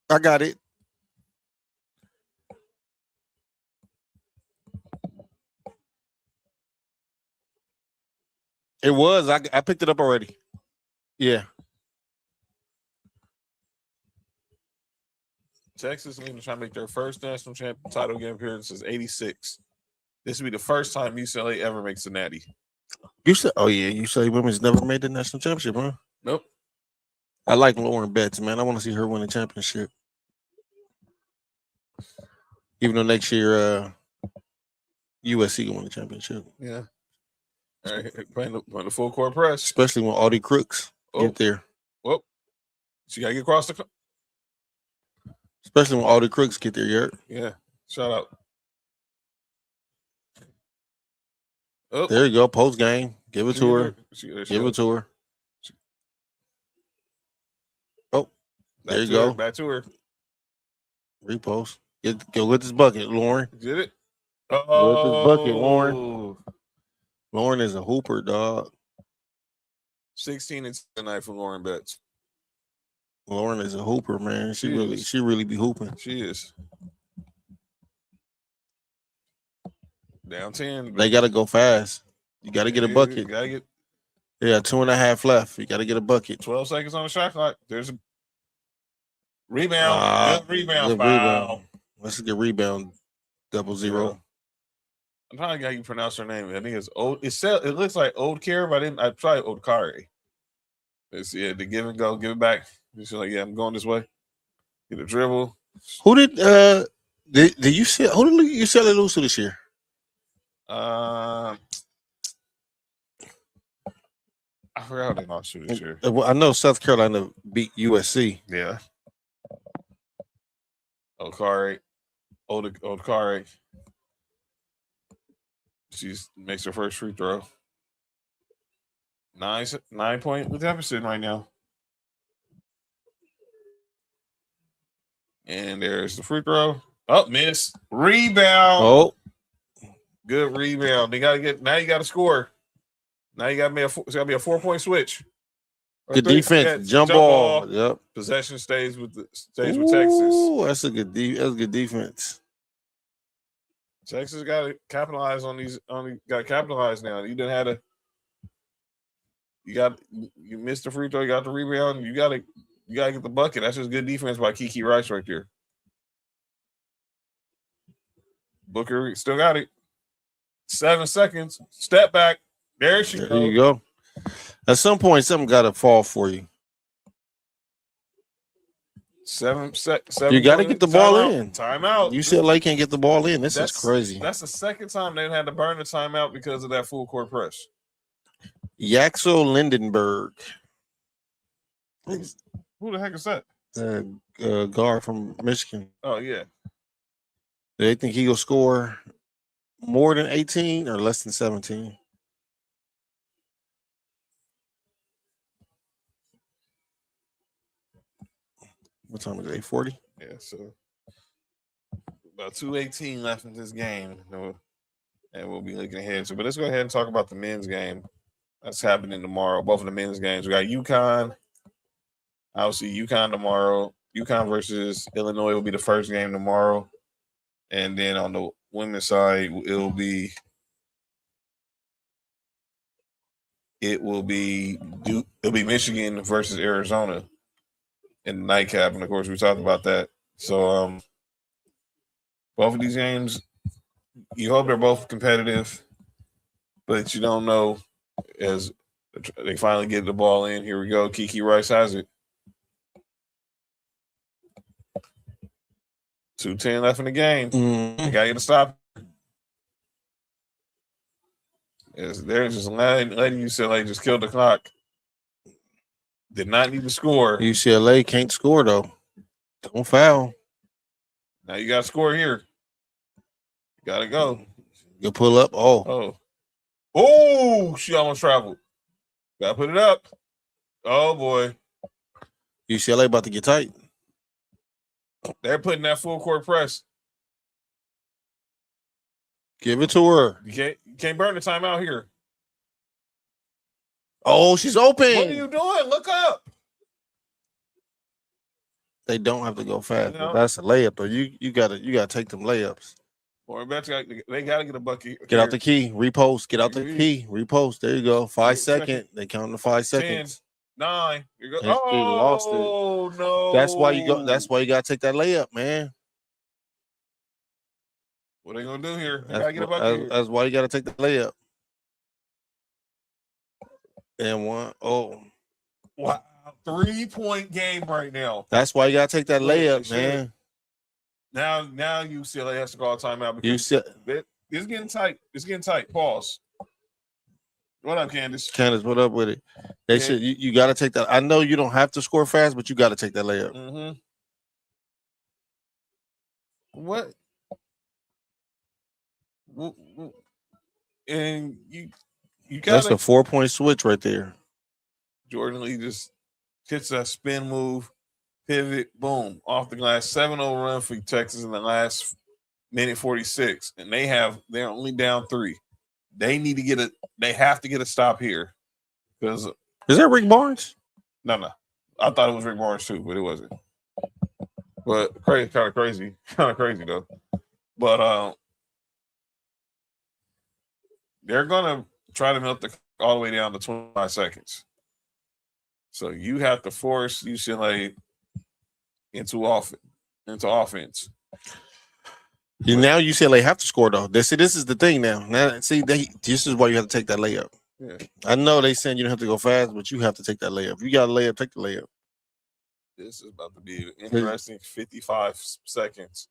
I got it. It was. I picked it up already. Yeah. Texas is trying to make their first national champion title game appearance since '86. This will be the first time UCLA ever makes a natty. UCLA women's never made the national championship, huh? Nope. I like Lauren Betts, man. I want to see her win a championship. Even though next year USC will win the championship. Yeah. All right, playing the full court press. Especially when all the crooks get there. Well, she got to get across the Especially when all the crooks get there, Yerk. Yeah. Shout out. Oh. There you go. Post game. Give it to her. Give it to her. Oh, there you go. Back to her. Repost. Go get this bucket, Lauren. Did it? Go get this bucket, Lauren. Lauren is a hooper, dog. 16 and tonight for Lauren Betts. Lauren is a hooper, man. She really be hooping. She is. Down 10. They gotta go fast. You gotta get a bucket. You gotta get 2.5 left. You gotta get a bucket. 12 seconds on the shot clock. There's a rebound. Good rebound. Good rebound. Let's get rebound. 0-0. I'm trying to get how you pronounce her name. I think it's old. It looks like Old Care, but I tried Old Kari. It's the give and go, give it back. She's like, yeah, I'm going this way. Get a dribble. Who did you sell? Who did you sell it loose to this year? I forgot how they lost to this year. I know South Carolina beat USC. Yeah. Old Kari. She makes her first free throw. 9-point deficit right now. And there's the free throw. Oh, miss. Rebound. Oh. Good rebound. Now you got to score. Now you got to be it's got to be a 4-point switch. Good defense. Jump ball. Yep. Possession stays with Texas. That's a good defense. Texas got to capitalize on these. Got to capitalize now. You didn't have to. You missed the free throw. You got the rebound. You got to get the bucket. That's just good defense by Kiki Rice right there. Booker still got it. 7 seconds. Step back. There she goes. There you go. At some point, something got to fall for you. 7 You got to get the ball in. Timeout. UCLA can't get the ball in. This is crazy. That's the second time they've had to burn the timeout because of that full court press. Yaxel Lindenberg. Who the heck is that? Guard from Michigan. Oh, yeah. Do they think he'll score more than 18 or less than 17? What time is it? 8:40? Yeah, so about 2:18 left in this game. And we'll be looking ahead. But let's go ahead and talk about the men's game. That's happening tomorrow. Both of the men's games. We got UConn. Obviously, UConn tomorrow. UConn versus Illinois will be the first game tomorrow. And then on the women's side, it'll be Michigan versus Arizona in the nightcap. And of course, we talked about that. So both of these games, you hope they're both competitive, but you don't know as they finally get the ball in. Here we go. Kiki Rice has it. 2:10 left in the game. They got you to stop. They're just letting UCLA just kill the clock. Did not need to score. UCLA can't score, though. Don't foul. Now you got to score here. Got to go. You pull up. Oh, she almost traveled. Got to put it up. Oh, boy. UCLA about to get tight. They're putting that full court press. Give it to her. You can't burn the timeout here. Oh, she's open. What are you doing? Look up. They don't have to go fast. You know? That's a layup, though. You gotta take them layups. Or they gotta get a bucket. Get out the key. Repost. Get out the key. Repost. There you go. 5 seconds. They count to 5 seconds. 10, 9. You go. Lost it. Oh no. That's why you gotta take that layup, man. What are they gonna do here? They gotta get a bucket. That's why you gotta take the layup. And one. Oh. Wow. 3-point game right now. That's why you gotta take that layup, man. Now UCLA has to call a timeout because it's getting tight. It's getting tight. Pause. What up, Candace? Candace, what up with it? They said you got to take that. I know you don't have to score fast, but you got to take that layup. Mm-hmm. What? And you got That's a 4-point switch right there. Jordan Lee just hits that spin move, pivot, boom, off the glass. 7-0 run for Texas in the last minute 46, and they're only down 3. They have to get a stop here. Because is that Rick Barnes? No. I thought it was Rick Barnes too, but it wasn't. But kind of crazy though. But they're gonna try to milk the all the way down to 25 seconds. So you have to force UCLA into offense. Now UCLA have to score though. This is the thing now. This is why you have to take that layup. Yeah. I know they saying you don't have to go fast, but you have to take that layup. If you got a layup, take the layup. This is about to be an interesting 55 seconds.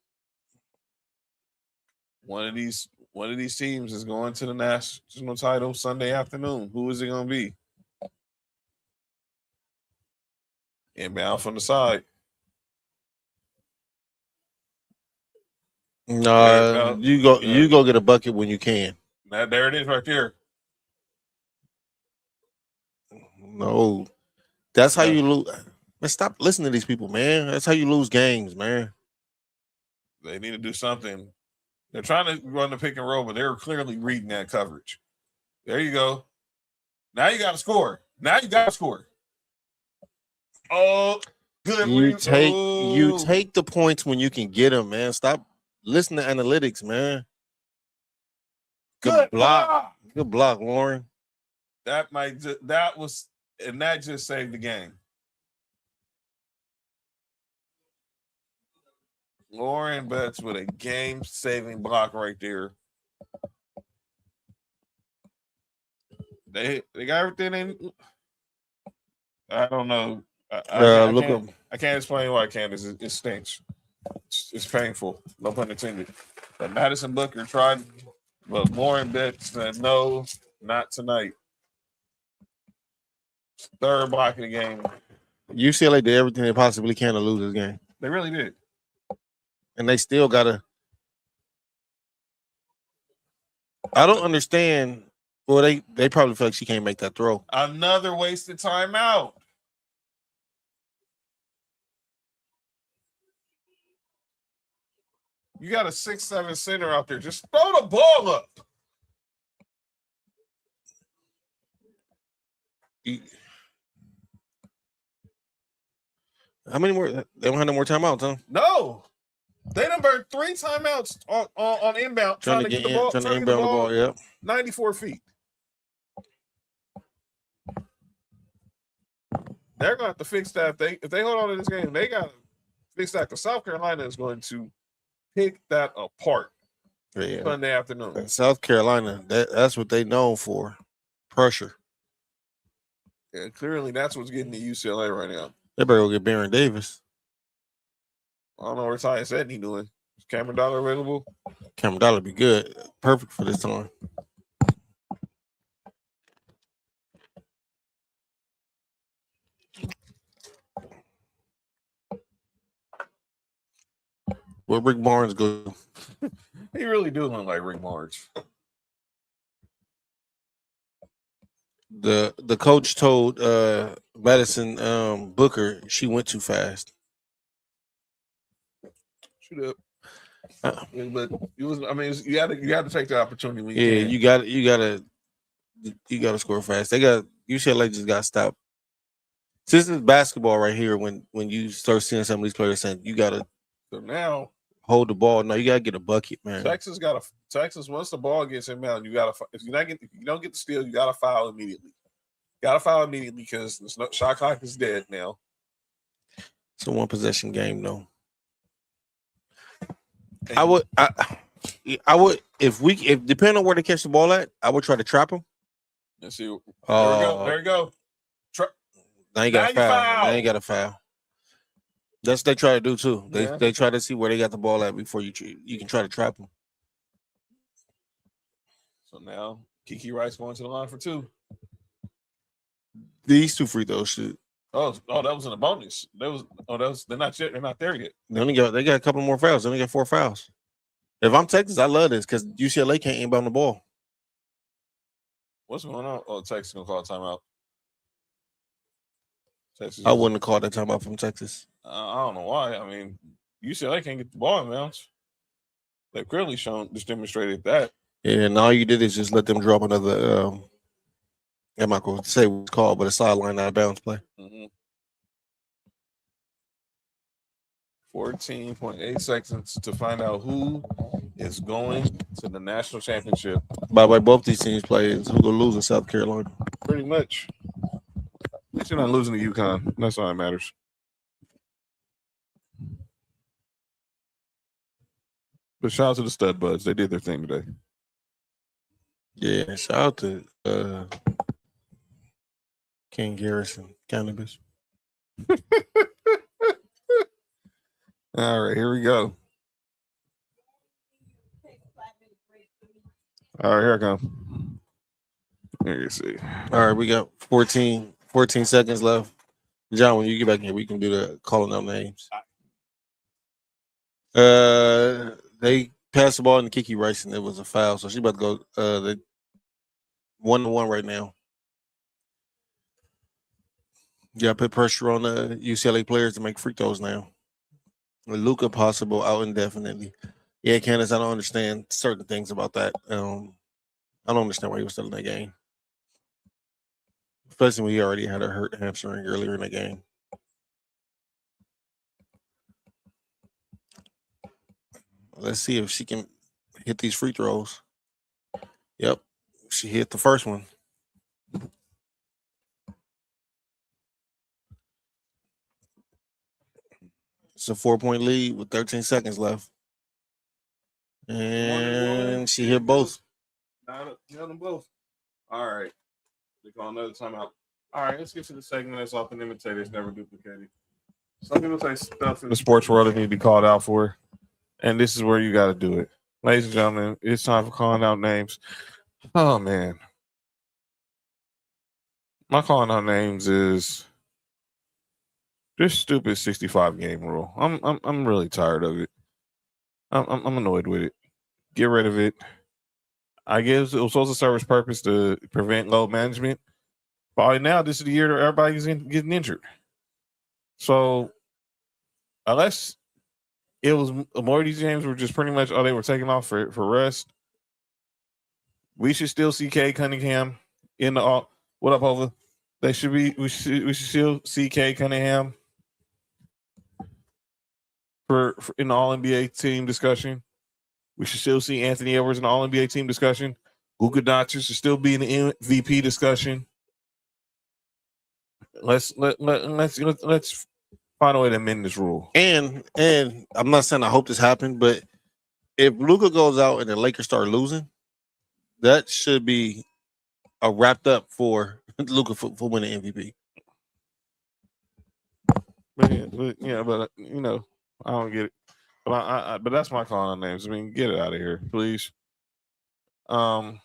One of these teams is going to the national title Sunday afternoon. Who is it going to be? Inbound from the side. No, you go get a bucket when you can. There it is right there. No, that's how you lose. Man, stop listening to these people, man. That's how you lose games, man. They need to do something. They're trying to run the pick and roll, but they're clearly reading that coverage. There you go. Now you got to score. Oh, good. You take the points when you can get them, man. Stop listening to analytics, man. Good block. Good block, Lauren. That just saved the game. Lauren Betts with a game-saving block right there. They got everything in. I don't know. I can't explain why, Candace. It stinks. It's painful. No pun intended. But Madison Booker tried, but Lauren Betts said, no, not tonight. Third block of the game. UCLA did everything they possibly can to lose this game. They really did. And they still gotta. I don't understand. Well, they probably feel like she can't make that throw. Another wasted timeout. You got a 6'7" center out there. Just throw the ball up. How many more? They don't have no more timeouts, huh? No. They done burned 3 timeouts on inbound trying to get the ball. Yeah. 94 feet. They're going to have to fix that. If they hold on to this game, they got to fix that because South Carolina is going to pick that apart Sunday afternoon. And South Carolina, that's what they known for, pressure. Yeah, clearly that's what's getting to UCLA right now. They better go get Baron Davis. I don't know what Ty said he doing. Is Cameron Dollar available? Cameron Dollar be good. Perfect for this time. Where Rick Barnes go? He really do look like Rick Barnes. The coach told Madison Booker she went too fast. Shoot up. But it was. I mean, you had to take the opportunity. When you got to score fast. UCLA just got to stop. This is basketball right here. When you start seeing some of these players saying you got to. So now hold the ball. No, you got to get a bucket, man. Texas once the ball gets inbound, you got to. If you don't get the steal, you got to foul immediately. Because the shot clock is dead now. It's a 1-possession game, though. I would if depending on where they catch the ball at, I would try to trap them. Let's see. There you go. Now you got a foul. That's what they try to do too. They try to see where they got the ball at before you can try to trap them. So now Kiki Rice going to the line for 2. These 2 free throws shoot. Oh, that was in a bonus. They're not yet. They're not there yet. They got a couple more fouls. They only got 4 fouls. If I'm Texas, I love this because UCLA can't inbound the ball. What's going on? Oh, Texas gonna call a timeout. Texas. I wouldn't have called that timeout from Texas. I don't know why. I mean, UCLA can't get the ball in bounds. They've clearly just demonstrated that. Yeah, and all you did is just let them drop another. I'm not going to say what it's called, but a sideline out of bounds play. 14.8 seconds to find out who is going to the national championship. By the way, both these teams play who will lose in South Carolina. Pretty much. At least you're not losing to UConn. That's all that matters. But shout out to the Stud Buds. They did their thing today. Yeah, shout out to King Garrison Cannabis. All right, here we go. All right, here I come. Here you see. All right, we got 14 seconds left. John, when you get back here, we can do the calling out names. They passed the ball to Kiki Rice, and it was a foul. So she's about to go. They 1-1 right now. Yeah, put pressure on the UCLA players to make free throws now. Luka possible out indefinitely. Yeah, Candace, I don't understand certain things about that. I don't understand why he was still in that game. Especially when he already had a hurt hamstring earlier in the game. Let's see if she can hit these free throws. Yep, she hit the first one. It's a 4-point lead with 13 seconds left. And she hit both. Got them both. All right. They call another timeout. All right, let's get to the segment that's often imitated, never duplicated. Some people say stuff in the sports world that need to be called out for, and this is where you got to do it. Ladies and gentlemen, it's time for calling out names. Oh, man. My calling out names is this stupid 65-game rule. I'm really tired of it. I'm annoyed with it. Get rid of it. I guess it was supposed to serve its purpose to prevent load management. But right now, this is the year that everybody's getting injured. So, unless it was more of these games were just pretty much, they were taking off for rest, we should still see Kay Cunningham in the what up, Hova? We should still see Kay Cunningham for in the All NBA team discussion. We should still see Anthony Edwards in the All NBA team discussion. Luka Doncic should still be in the MVP discussion. Let's find a way to amend this rule. And I'm not saying I hope this happened, but if Luka goes out and the Lakers start losing, that should be a wrapped up for Luka for winning MVP. But you know, I don't get it. But but that's my calling on names. I mean, get it out of here, please. And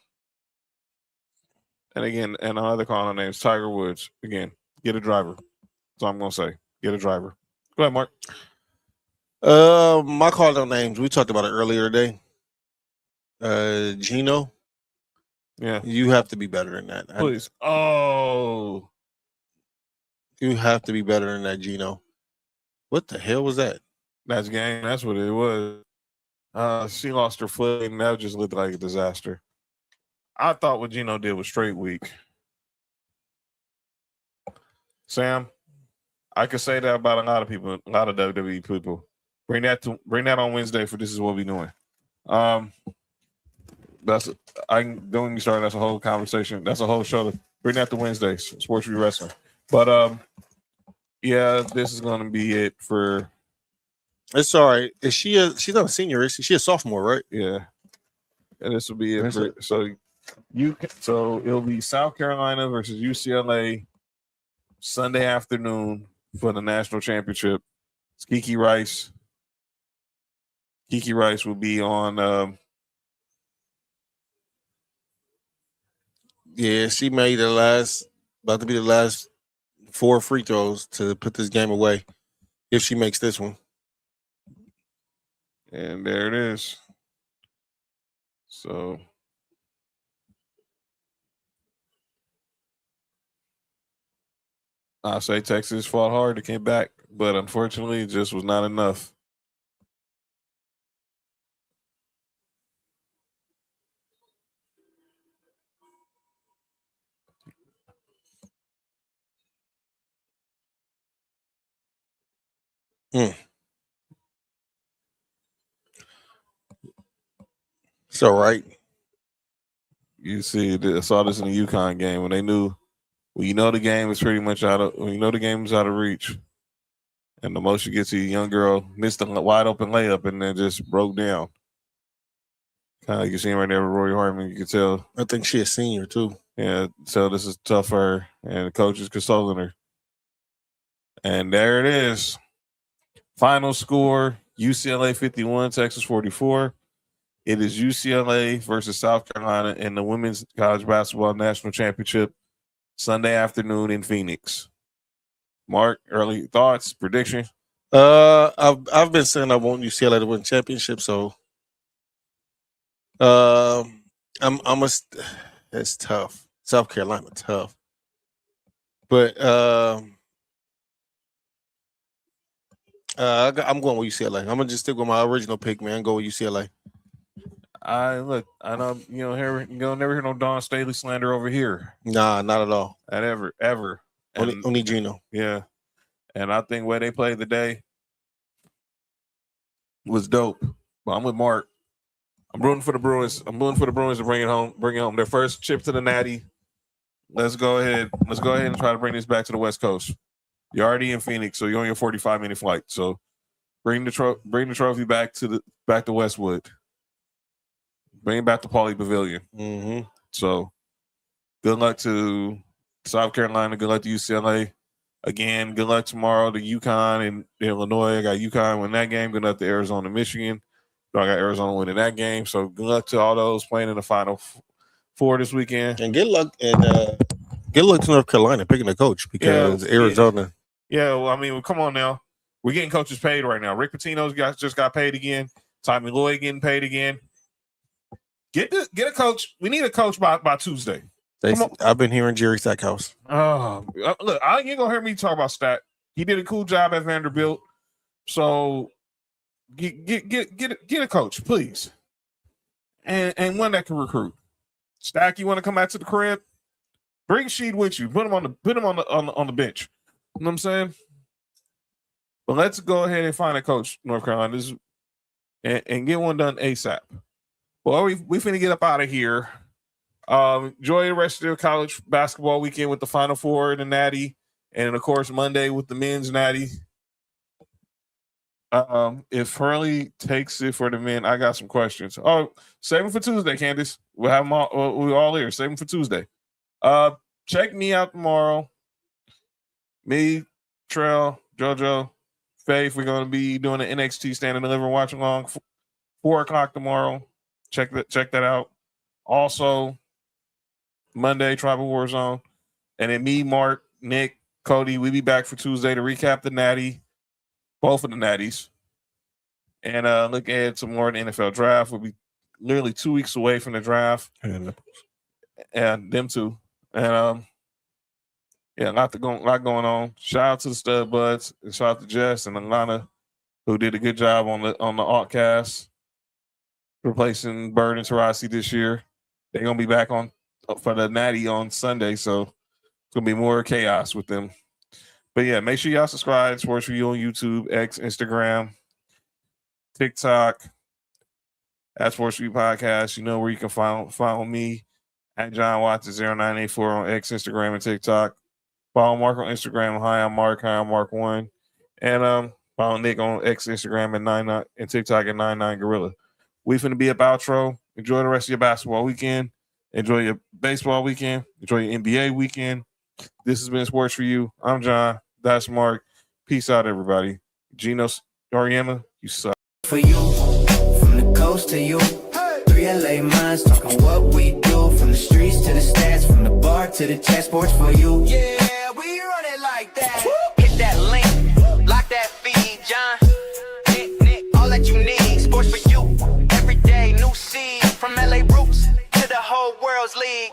again, and another calling on names, Tiger Woods. Again, get a driver. That's all I'm gonna say. Get a driver. Go ahead, Mark. My calling on names. We talked about it earlier today. Gino. Yeah. You have to be better than that. Please. Oh. You have to be better than that, Gino. What the hell was that? That's game. That's what it was. She lost her foot, and that just looked like a disaster. I thought what Gino did was straight weak. Sam, I could say that about a lot of people, a lot of WWE people. Bring that on Wednesday for This Is What We Doing. I don't even start. That's a whole conversation. That's a whole show. Bring that to Wednesdays, Sports Review Wrestling. But yeah, this is going to be it for. It's all right. She's not a senior, is she? She's a sophomore, right? Yeah. And this will be it. So it'll be South Carolina versus UCLA Sunday afternoon for the national championship. It's Kiki Rice. Kiki Rice will be on. Yeah, she made about to be the last 4 free throws to put this game away if she makes this one. And there it is. So I'll say Texas fought hard to came back, but unfortunately it just was not enough. It's all right. You see, I saw this in the UConn game when they knew, well, you know the game is pretty much out of, you know the game is out of reach, and the most you get to a young girl missed a wide open layup and then just broke down. Kind of like you see right there with Roy Hartman, you can tell. I think she's a senior too. Yeah, so this is tough for her, and the coach is consoling her. And there it is. Final score, UCLA 51, Texas 44. It is UCLA versus South Carolina in the Women's College Basketball National Championship Sunday afternoon in Phoenix. Mark, early thoughts, prediction? I've been saying I want UCLA to win championship, so it's tough. South Carolina tough, but I'm going with UCLA. I'm gonna just stick with my original pick, man. Go with UCLA. I know you don't never hear no Dawn Staley slander over here. Nah, not at all. At ever. Only Gino. Yeah, and I think where they played today was dope. But I'm with Mark. I'm rooting for the Bruins. I'm rooting for the Bruins to bring it home. Their first trip to the Natty. Let's go ahead and try to bring this back to the West Coast. You're already in Phoenix, so you're on your 45-minute flight. So bring the trophy back to Westwood. Bring it back to Pauley Pavilion. Mm-hmm. So good luck to South Carolina. Good luck to UCLA. Again, good luck tomorrow to UConn and Illinois. I got UConn win that game. Good luck to Arizona, Michigan. I got Arizona winning that game. So good luck to all those playing in the Final Four this weekend. And good luck to North Carolina picking a coach because Arizona. Yeah, well, I mean, come on now. We're getting coaches paid right now. Rick Pitino's just got paid again. Tommy Lloyd getting paid again. Get a coach. We need a coach by Tuesday. I've been hearing Jerry Stackhouse. Oh, look, you ain't gonna hear me talk about Stack. He did a cool job at Vanderbilt. So get a coach, please, and one that can recruit. Stack, you want to come back to the crib? Bring Sheed with you. Put him on the bench. You know what I'm saying? But let's go ahead and find a coach, North Carolina, and get one done ASAP. Well, we finna get up out of here. Enjoy the rest of your college basketball weekend with the Final Four and the Natty, and of course Monday with the men's Natty. If Hurley takes it for the men, I got some questions. Oh, save them for Tuesday, Candace. We'll have them all. We're all here. Save them for Tuesday. Check me out tomorrow. Me, Trell, JoJo, Faith. We're gonna be doing an NXT Stand and Deliver watch along 4:00 tomorrow. Check that out. Also, Monday, Tribal Warzone. And then me, Mark, Nick, Cody, we'll be back for Tuesday to recap the Natty, both of the Natties. And look ahead to more of the NFL draft. We'll be literally 2 weeks away from the draft. And them too. And a lot going on. Shout out to the Stud Buds and shout out to Jess and Alana, who did a good job on the Altcast, replacing Bird and Tarasi this year. They're gonna be back on for the Natty on Sunday, so it's gonna be more chaos with them. But yeah, make sure y'all subscribe. Sports for You on YouTube, X, Instagram, TikTok. At Sports for You Podcast. You know where you can follow me at John Watson 0984 on X, Instagram, and TikTok. Follow Mark on Instagram. Hi, I'm Mark1. And follow Nick on X, Instagram, and 99 and TikTok at 99 Gorilla. We finna be up outro. Enjoy the rest of your basketball weekend. Enjoy your baseball weekend. Enjoy your NBA weekend. This has been Sports for You. I'm John. That's Mark. Peace out, everybody. Gino Oriana, you suck. For you, from the coast to you. 3 LA minds talking what we do. From the streets to the stats, from the bar to the chat. Sports for You. Yeah, we run it like whole world's league.